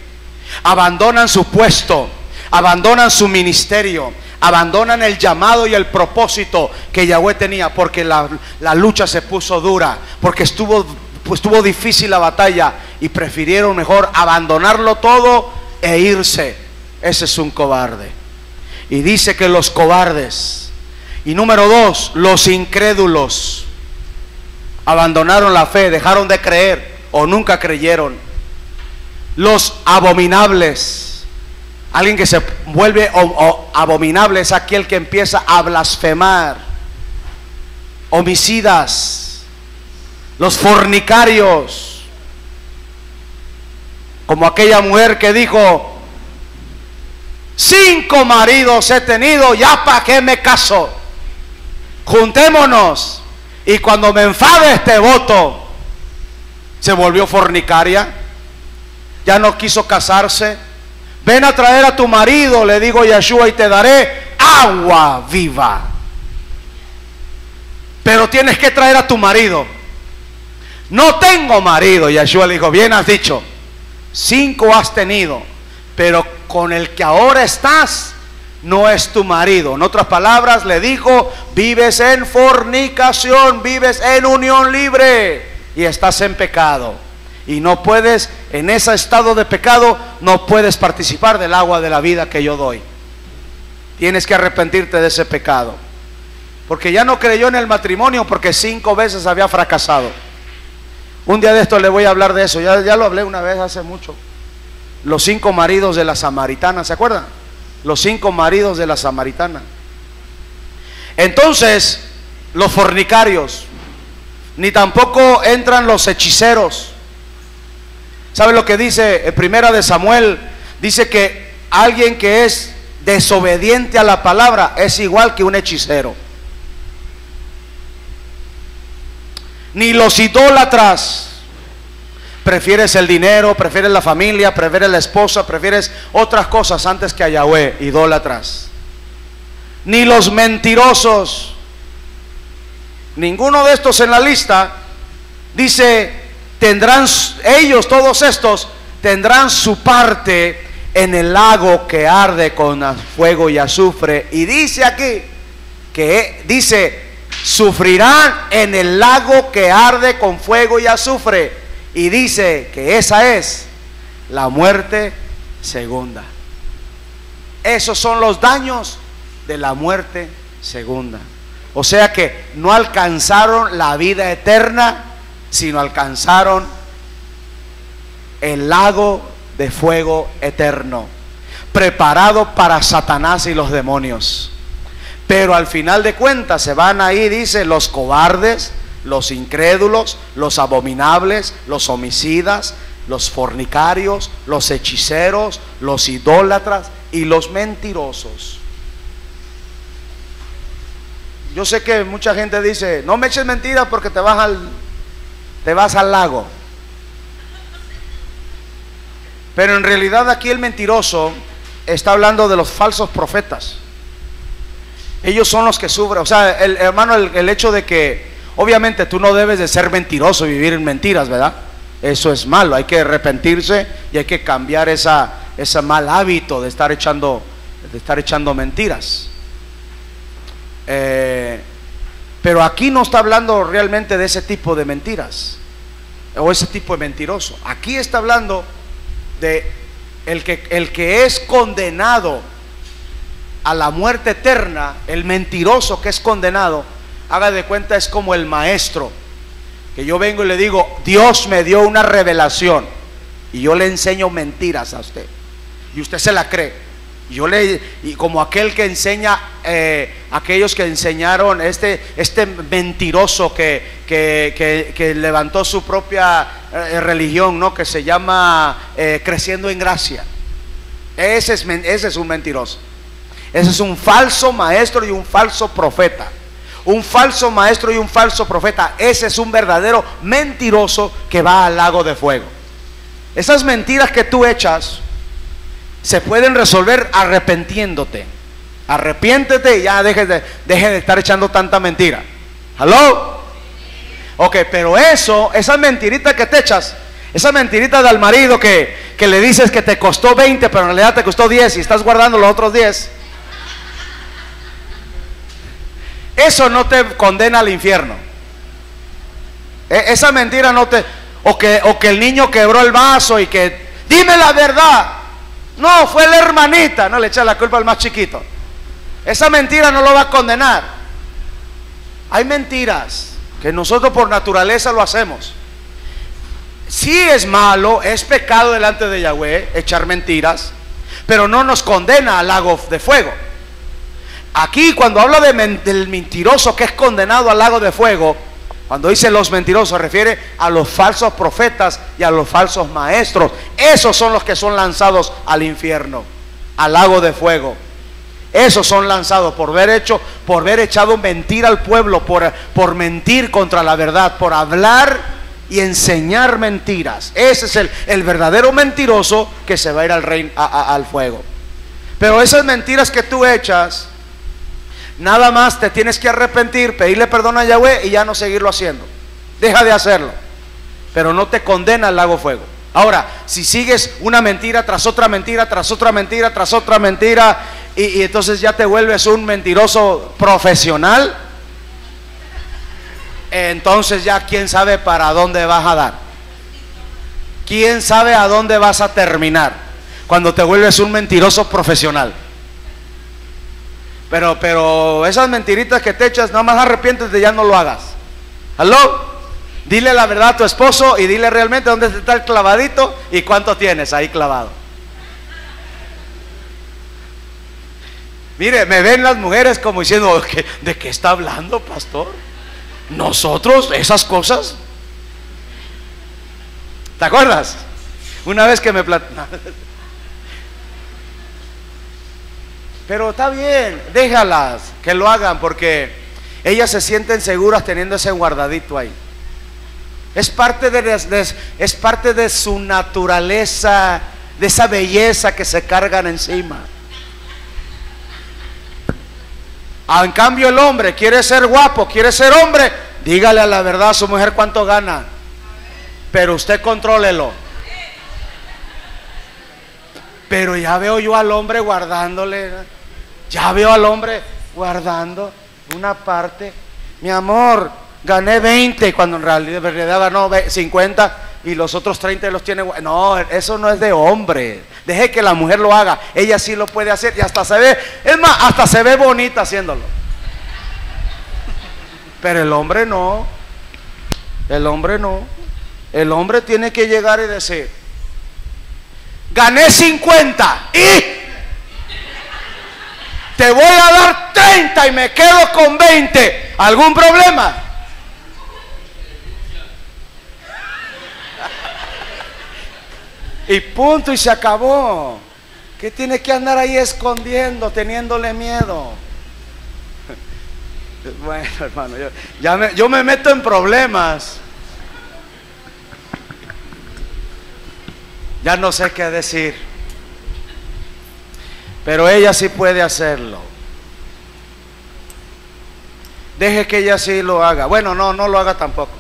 abandonan su puesto, abandonan su ministerio, abandonan el llamado y el propósito que Yahweh tenía, porque la lucha se puso dura, porque estuvo difícil la batalla, y prefirieron mejor abandonarlo todo e irse. ese es un cobarde. Y dice que los cobardes, y número 2, los incrédulos, abandonaron la fe, dejaron de creer o nunca creyeron. Los abominables, alguien que se vuelve abominable es aquel que empieza a blasfemar. Homicidas, los fornicarios, como aquella mujer que dijo: 5 maridos he tenido, ya para qué me caso, juntémonos y cuando me enfades te voto. Se volvió fornicaria, ya no quiso casarse. Ven a traer a tu marido, le digo Yeshua, y te daré agua viva. Pero tienes que traer a tu marido. No tengo marido. Yeshua le dijo: bien has dicho, 5 has tenido, pero con el que ahora estás no es tu marido. En otras palabras le dijo: vives en fornicación, vives en unión libre y estás en pecado. Y no puedes, en ese estado de pecado, no puedes participar del agua de la vida que yo doy. Tienes que arrepentirte de ese pecado. Porque ya no creyó en el matrimonio porque 5 veces había fracasado. Un día de esto le voy a hablar de eso. Ya lo hablé una vez hace mucho. Los 5 maridos de la samaritana, ¿se acuerdan? Los 5 maridos de la samaritana. Entonces, los fornicarios, ni tampoco entran los hechiceros. ¿Sabe lo que dice en Primera de Samuel? Dice que alguien que es desobediente a la palabra es igual que un hechicero. Ni los idólatras. Prefieres el dinero, prefieres la familia, prefieres la esposa, prefieres otras cosas antes que a Yahweh, idólatras. Ni los mentirosos. Ninguno de estos en la lista. Dice, tendrán ellos, todos estos, tendrán su parte en el lago que arde con fuego y azufre. Y dice aquí, que dice, sufrirán en el lago que arde con fuego y azufre. Y dice que esa es la muerte segunda. Esos son los daños de la muerte segunda. O sea que no alcanzaron la vida eterna, sino alcanzaron el lago de fuego eterno, preparado para Satanás y los demonios. Pero al final de cuentas se van ahí, dice, los cobardes, los incrédulos, los abominables, los homicidas, los fornicarios, los hechiceros, los idólatras y los mentirosos. Yo sé que mucha gente dice: no me eches mentiras porque te vas al lago. Pero en realidad aquí el mentiroso está hablando de los falsos profetas. Ellos son los que sufren. O sea, hermano, el hecho de que obviamente tú no debes de ser mentiroso y vivir en mentiras, ¿verdad? Eso es malo, hay que arrepentirse y hay que cambiar ese mal hábito de estar echando mentiras. Pero aquí no está hablando realmente de ese tipo de mentiras o ese tipo de mentiroso. Aquí está hablando de el que es condenado a la muerte eterna. El mentiroso que es condenado, haga de cuenta, es como el maestro que yo vengo y le digo: Dios me dio una revelación y yo le enseño mentiras a usted y usted se la cree. Y como aquel que enseña, aquellos que enseñaron este mentiroso que levantó su propia religión, ¿no? Que se llama Creciendo en Gracia. Ese es un mentiroso. Ese es un falso maestro y un falso profeta. Un falso maestro y un falso profeta. Ese es un verdadero mentiroso que va al lago de fuego. Esas mentiras que tú echas se pueden resolver arrepintiéndote. Arrepiéntete y ya deje de estar echando tanta mentira. ¿Aló? Ok, pero esa mentirita que te echas, esa mentirita del marido que le dices que te costó 20, pero en realidad te costó 10 y estás guardando los otros 10, eso no te condena al infierno. Esa mentira no te... O que el niño quebró el vaso y que... Dime la verdad. No, fue la hermanita. No le echa la culpa al más chiquito. Esa mentira no lo va a condenar. Hay mentiras que nosotros por naturaleza lo hacemos. Sí es malo, es pecado delante de Yahweh echar mentiras, pero no nos condena al lago de fuego. Aquí cuando habla del mentiroso que es condenado al lago de fuego, cuando dice los mentirosos, se refiere a los falsos profetas y a los falsos maestros. Esos son los que son lanzados al infierno, al lago de fuego. Esos son lanzados por haber echado mentira al pueblo, por mentir contra la verdad, por hablar y enseñar mentiras. Ese es el verdadero mentiroso que se va a ir al fuego. Pero esas mentiras que tú echas, nada más te tienes que arrepentir, pedirle perdón a Yahweh y ya no seguirlo haciendo. Deja de hacerlo, pero no te condena al lago de fuego. Ahora, si sigues una mentira tras otra mentira, tras otra mentira, tras otra mentira, y entonces ya te vuelves un mentiroso profesional, entonces ya quién sabe para dónde vas a dar. Quién sabe a dónde vas a terminar cuando te vuelves un mentiroso profesional. Pero esas mentiritas que te echas, nada más arrepiéntete, ya no lo hagas. ¿Aló? Dile la verdad a tu esposo y dile realmente dónde está el clavadito y cuánto tienes ahí clavado. Mire, me ven las mujeres como diciendo, ¿de qué está hablando, pastor? Nosotros, esas cosas. ¿Te acuerdas? Una vez que me Pero está bien, déjalas que lo hagan, porque ellas se sienten seguras teniendo ese guardadito ahí. Es parte de su naturaleza, de esa belleza que se cargan encima. En cambio el hombre quiere ser guapo, quiere ser hombre, dígale a la verdad a su mujer cuánto gana, pero usted contrólelo. Pero ya veo yo al hombre guardándole, ya veo al hombre guardando una parte. Mi amor, gané 20 cuando en realidad ganó 50 y los otros 30 los tiene. No, eso no es de hombre. Deje que la mujer lo haga. Ella sí lo puede hacer y hasta se ve, es más, hasta se ve bonita haciéndolo. Pero el hombre no. El hombre no. El hombre tiene que llegar y decir: gané 50 y te voy a dar 30 y me quedo con 20. ¿Algún problema? Y punto, y se acabó. ¿Qué tiene que andar ahí escondiendo, teniéndole miedo? Bueno, hermano, yo me meto en problemas. Ya no sé qué decir. Pero ella sí puede hacerlo. Deje que ella sí lo haga. Bueno, no lo haga tampoco.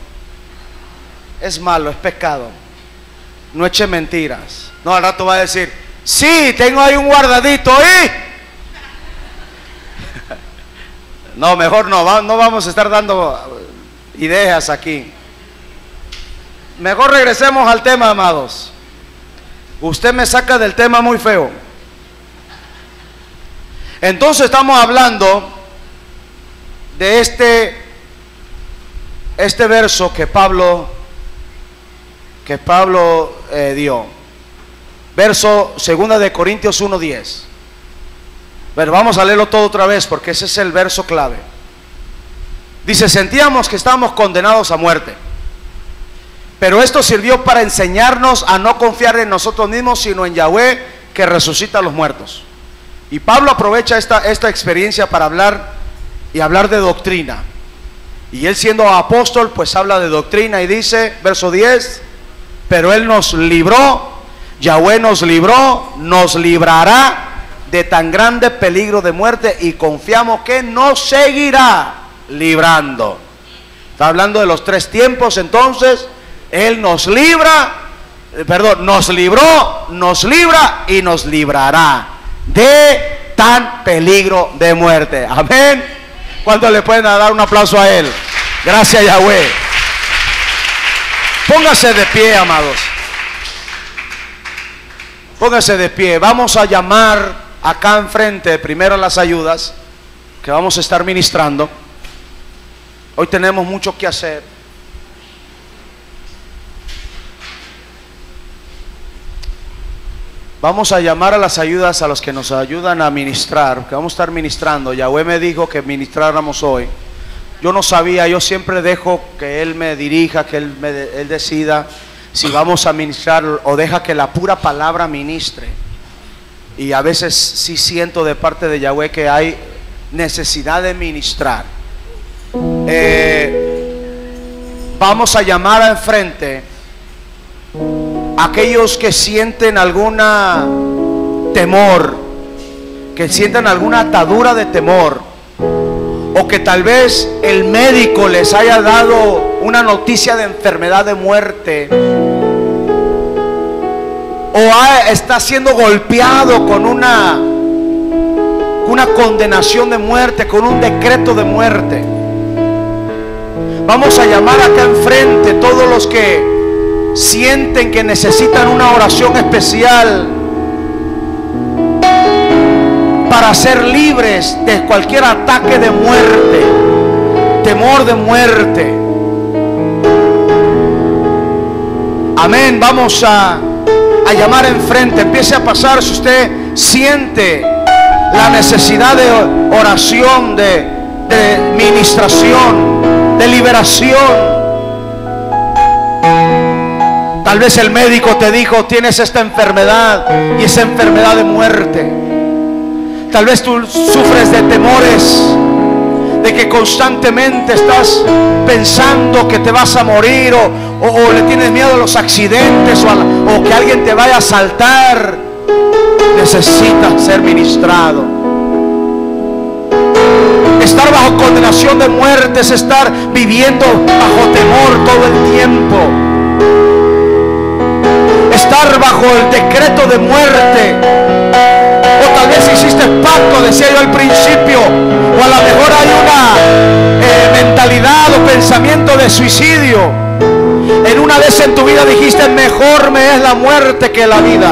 Es malo, es pecado. No eche mentiras. No, al rato va a decir: sí, tengo ahí un guardadito y... No, mejor no vamos a estar dando ideas aquí. Mejor regresemos al tema, amados. Usted me saca del tema muy feo. Entonces estamos hablando de este verso que Pablo dio. Verso 2 de Corintios 1:10. Pero vamos a leerlo todo otra vez porque ese es el verso clave. Dice: sentíamos que estábamos condenados a muerte, pero esto sirvió para enseñarnos a no confiar en nosotros mismos, sino en Yahweh, que resucita a los muertos. Y Pablo aprovecha esta experiencia para hablar de doctrina. Y él, siendo apóstol, pues habla de doctrina y dice, verso 10: pero él nos libró, Yahweh nos libró, nos librará de tan grande peligro de muerte, y confiamos que nos seguirá librando. Está hablando de los 3 tiempos. Entonces él nos libró, nos libra y nos librará de tan peligro de muerte. Amén. ¿Cuánto le pueden dar un aplauso a él? Gracias, Yahweh. Póngase de pie, amados. Póngase de pie. Vamos a llamar acá enfrente primero a las ayudas que vamos a estar ministrando. Hoy tenemos mucho que hacer. Vamos a llamar a las ayudas, a los que nos ayudan a ministrar, que vamos a estar ministrando. Yahweh me dijo que ministráramos hoy. Yo no sabía, yo siempre dejo que Él me dirija, que Él decida si vamos a ministrar o deja que la pura palabra ministre. Y a veces sí siento de parte de Yahweh que hay necesidad de ministrar. Vamos a llamar a enfrente aquellos que sienten alguna temor, que sienten alguna atadura de temor, o que tal vez el médico les haya dado una noticia de enfermedad, de muerte, o está siendo golpeado con una condenación de muerte, con un decreto de muerte. Vamos a llamar acá enfrente todos los que sienten que necesitan una oración especial para ser libres de cualquier ataque de muerte, temor de muerte. Amén. Vamos a llamar enfrente. Empiece a pasar si usted siente la necesidad de oración, de ministración, de liberación. Tal vez el médico te dijo: tienes esta enfermedad, y esa enfermedad de muerte. Tal vez tú sufres de temores, de que constantemente estás pensando que te vas a morir, o le tienes miedo a los accidentes, o que alguien te vaya a asaltar. Necesitas ser ministrado. Estar bajo condenación de muerte es estar viviendo bajo temor todo el tiempo. Estar bajo el decreto de muerte, o tal vez hiciste pacto, decía yo al principio, o a lo mejor hay una mentalidad o pensamiento de suicidio. En una vez en tu vida dijiste: mejor me es la muerte que la vida.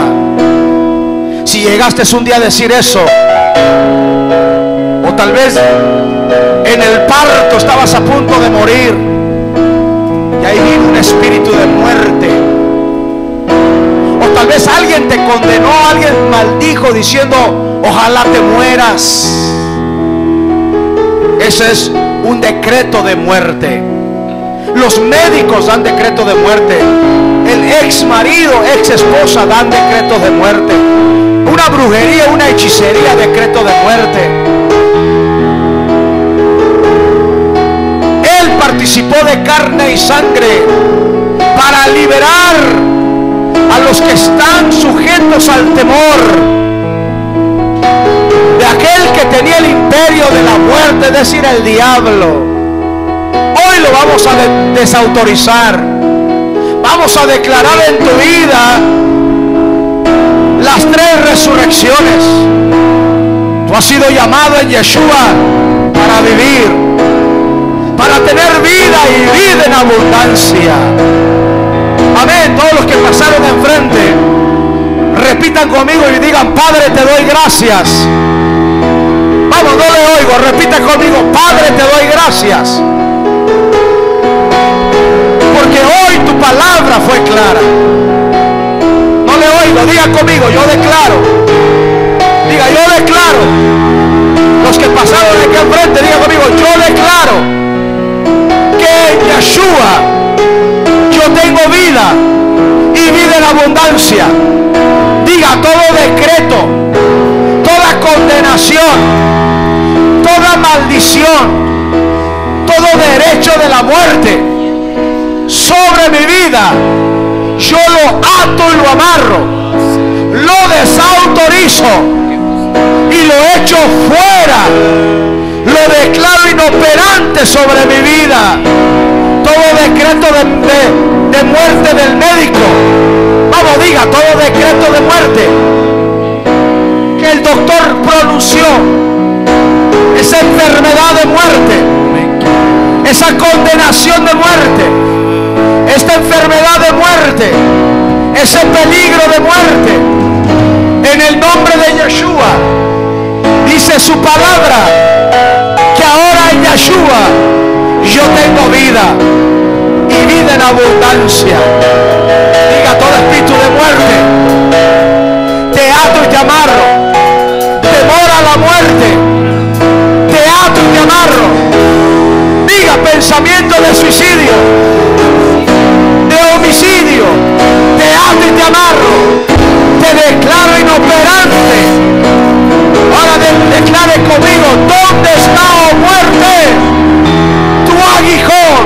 Si llegaste un día a decir eso, o tal vez en el parto estabas a punto de morir, y ahí vino un espíritu de muerte. Tal vez alguien te condenó, alguien maldijo diciendo: ojalá te mueras. Ese es un decreto de muerte. Los médicos dan decreto de muerte. El ex marido, ex esposa dan decretos de muerte. Una brujería, una hechicería, decreto de muerte. Él participó de carne y sangre para liberar a los que están sujetos al temor, de aquel que tenía el imperio de la muerte, es decir, el diablo. Hoy lo vamos a desautorizar. Vamos a declarar en tu vida las 3 resurrecciones. Tú has sido llamado en Yeshua para vivir, para tener vida y vida en abundancia. Amén. Todos los que pasaron enfrente, repitan conmigo y digan: Padre, te doy gracias. Vamos, no le oigo. Repita conmigo: Padre, te doy gracias, porque hoy tu palabra fue clara. No le oigo. Diga conmigo: yo declaro. Diga: yo declaro. Los que pasaron aquí enfrente, diga conmigo: yo declaro que en Yeshua yo tengo vida y vida en abundancia. Diga: todo decreto, toda condenación, toda maldición, todo derecho de la muerte sobre mi vida, yo lo ato y lo amarro, lo desautorizo y lo echo fuera. Lo declaro inoperante sobre mi vida. Todo decreto de muerte del médico, vamos, diga: todo decreto de muerte que el doctor pronunció, esa enfermedad de muerte, esa condenación de muerte, esta enfermedad de muerte, ese peligro de muerte, dice su palabra que ahora en Yeshua yo tengo vida y vida en abundancia. Diga: todo espíritu de muerte, te ato y te amarro. Temor a la muerte, te ato y te amarro. Diga: pensamiento de suicidio, de homicidio, te ato y te amarro. Te declaro inoperante. Ahora declare conmigo: ¿dónde está, oh muerte, tu aguijón?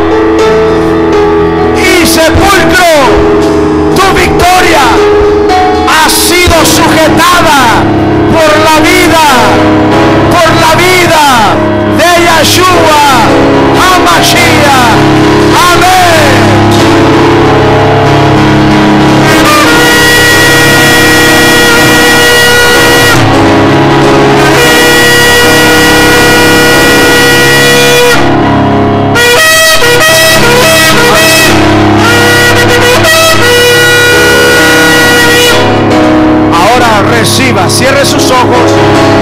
Y sepulcro, tu victoria ha sido sujetada por la vida de Yeshua HaMashiach. Amén. Reciba, cierre sus ojos,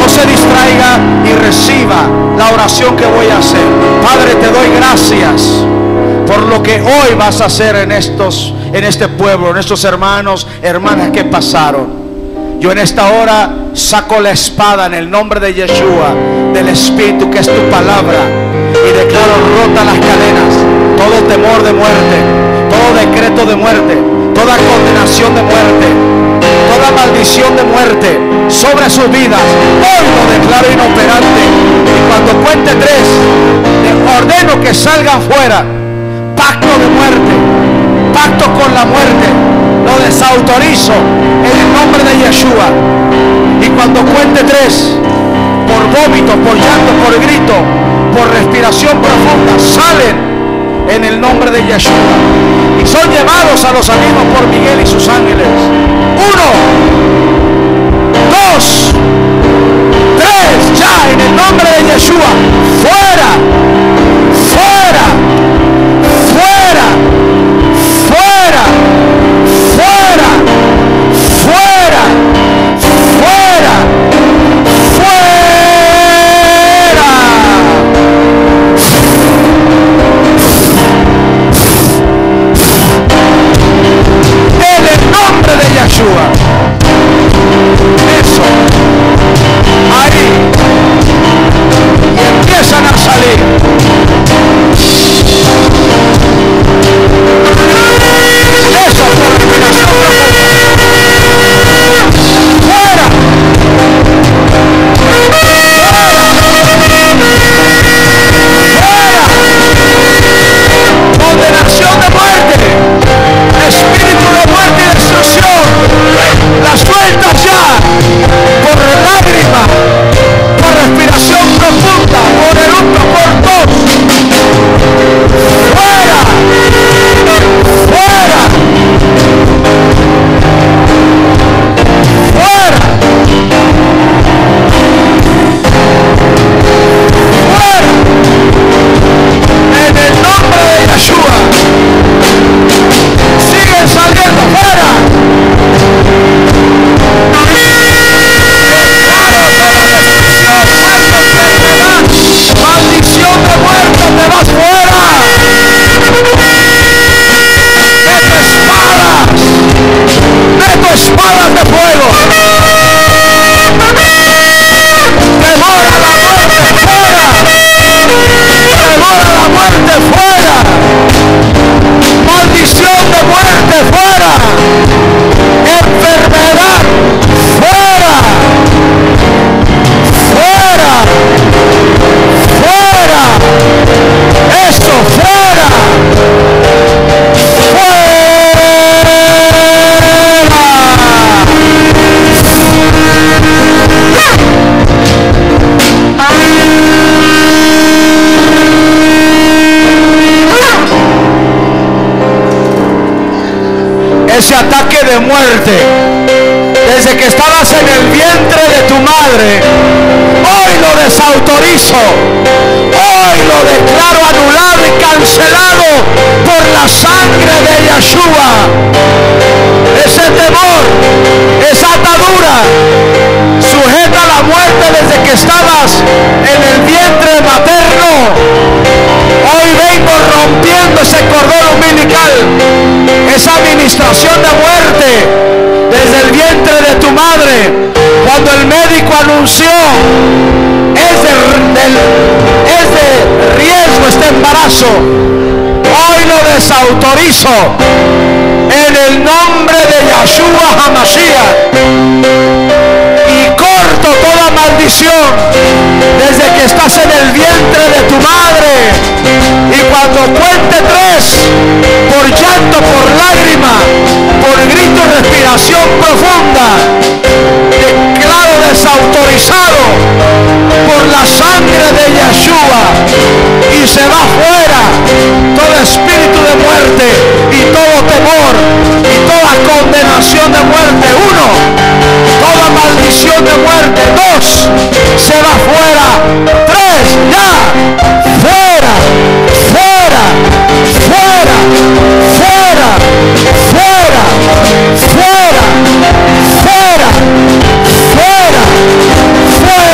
no se distraiga y reciba la oración que voy a hacer. Padre, te doy gracias por lo que hoy vas a hacer en este pueblo, en estos hermanos, hermanas que pasaron. Yo en esta hora saco la espada en el nombre de Yeshua, del Espíritu, que es tu palabra, y declaro rota las cadenas, todo temor de muerte, todo decreto de muerte, toda condenación de muerte, toda maldición de muerte sobre sus vidas. Hoy lo declaro inoperante. Y cuando cuente 3, le ordeno que salgan fuera. Pacto de muerte, pacto con la muerte, lo desautorizo en el nombre de Yeshua. Y cuando cuente 3, por vómito, por llanto, por grito, por respiración profunda, salen en el nombre de Yeshua y son llevados a los abismos por Miguel y sus ángeles. 1, 2, 3, ya en el nombre de Yeshua. Fuera, fuera, fuera, fuera, fuera, fuera, fuera, en el nombre de Yeshua. Eso. Ahí. Y empiezan a salir. Eso, por respiración profunda. Fuera. Fuera. Condenación de muerte. Espíritu de muerte y destrucción. La sueltas ya. Por lágrima, por respiración profunda, por eructo, por tos. Fuera. Fuera. Fuera. Fuera. En el nombre de Yeshua. Siguen saliendo. Fuera. Maldición de muerte, te vas fuera. Meto espadas. Meto espadas de fuego. Temor a la muerte, fuera. Temor a la muerte, fuera. Maldición de muerte, fuera. Enfermedad, fuera. Fuera. Fuera. Eso, fuera. Ese ataque de muerte, desde que estabas en el vientre de tu madre, hoy lo desautorizo. Hoy lo declaro anulado y cancelado por la sangre de Yeshua. Ese temor, esa atadura, sujeta a la muerte desde que estabas respiración de muerte desde el vientre de tu madre. Cuando el médico anunció es de riesgo este embarazo, hoy lo desautorizo en el nombre de Yeshua HaMashiach y corto toda maldición desde que estás en el vientre de tu madre. Y cuando cuente 3, por llanto, por lágrima, por grito, respiración profunda, declaro desautorizado por la sangre de Yeshua, y se va fuera todo espíritu de muerte y todo temor y toda condenación de muerte. 1, toda maldición de muerte. 2, se va fuera. 3, ya, fuera, fuera, fuera, fuera, fuera, fuera, fuera, fuera, fuera.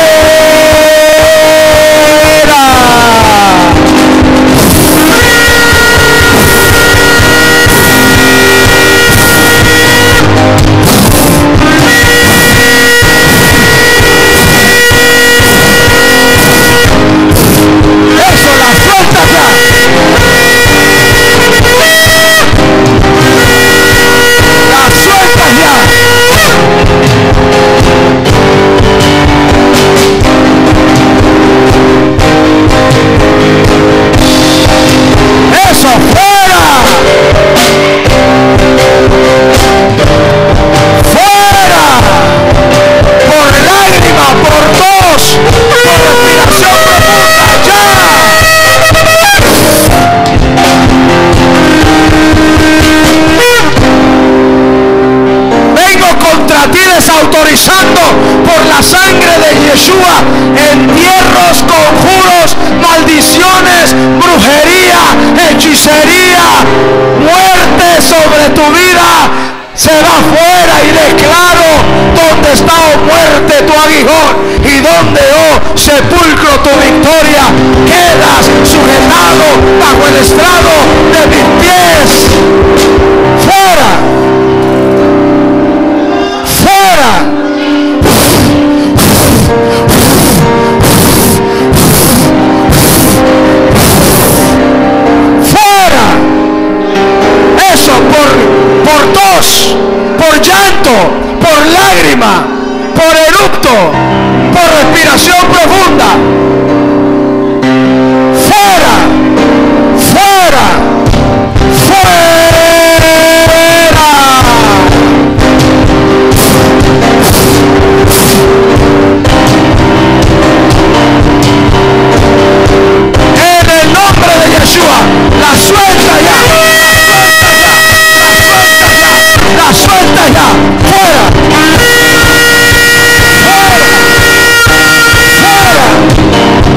Autorizando por la sangre de Yeshua entierros, conjuros, maldiciones, brujería, hechicería, muerte sobre tu vida. Se va fuera y declaro: donde está, oh muerte, tu aguijón, y donde, oh sepulcro, tu victoria. Quedas sujetado bajo el estrado de mis pies. Fuera. Fuera. Eso por tos, por llanto, por lágrima, por eructo, por respiración profunda. Fuera, fuera, fuera. La suelta ya, la suelta ya, fuera, fuera, fuera,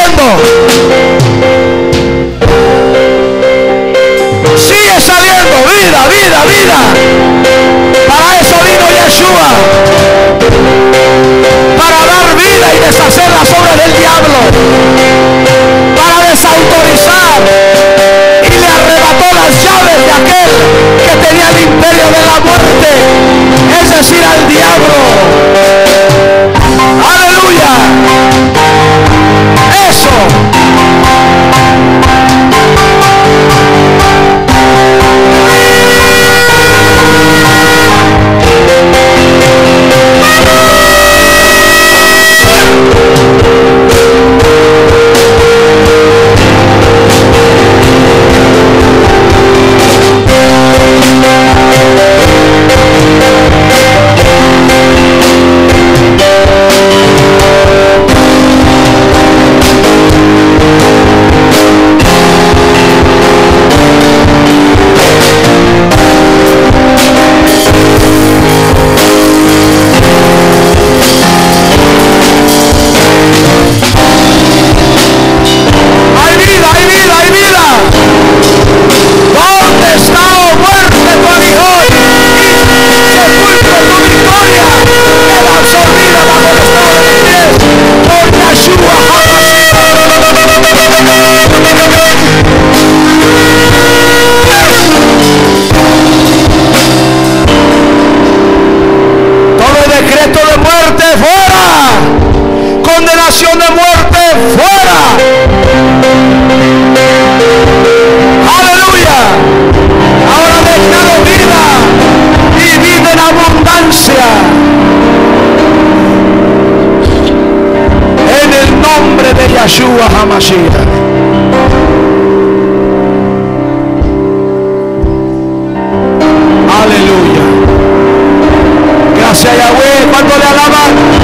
saliendo. Sigue saliendo. Vida, vida, vida. Para eso vino Yeshua. Para dar vida y deshacer las obras del diablo. Para desautorizar. Y le arrebató las llaves de aquel que tenía el imperio de la muerte. Es decir, al diablo. Aleluya. Eso. Condenación de muerte fuera. Aleluya. Ahora declaro vida y vida en abundancia. En el nombre de Yeshua HaMashiach. Aleluya. Gracias Yahweh. ¿Cuánto le alaban?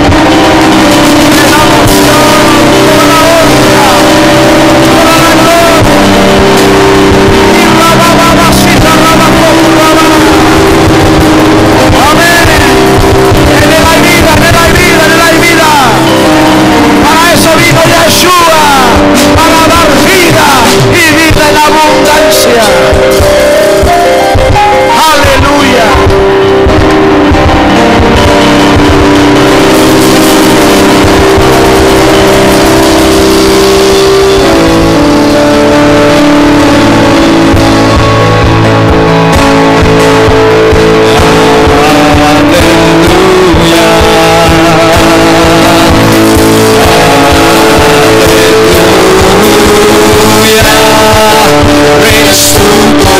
Jesús.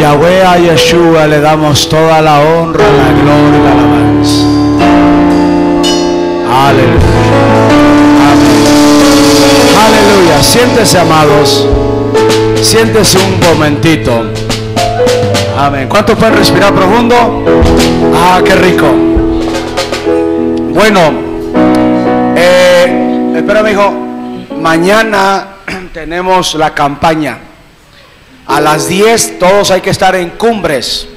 Yahweh, a Yeshua le damos toda la honra, la gloria y la alabanza. Aleluya. Amén. Aleluya. Siéntese, amados. Siéntese un momentito. Amén. ¿Cuántos pueden respirar profundo? Ah, qué rico. Bueno, espérame, hijo. Mañana tenemos la campaña. A las 10 todos hay que estar en Cumbres.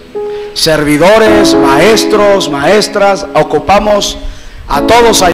Servidores, maestros, maestras, ocupamos a todos allá.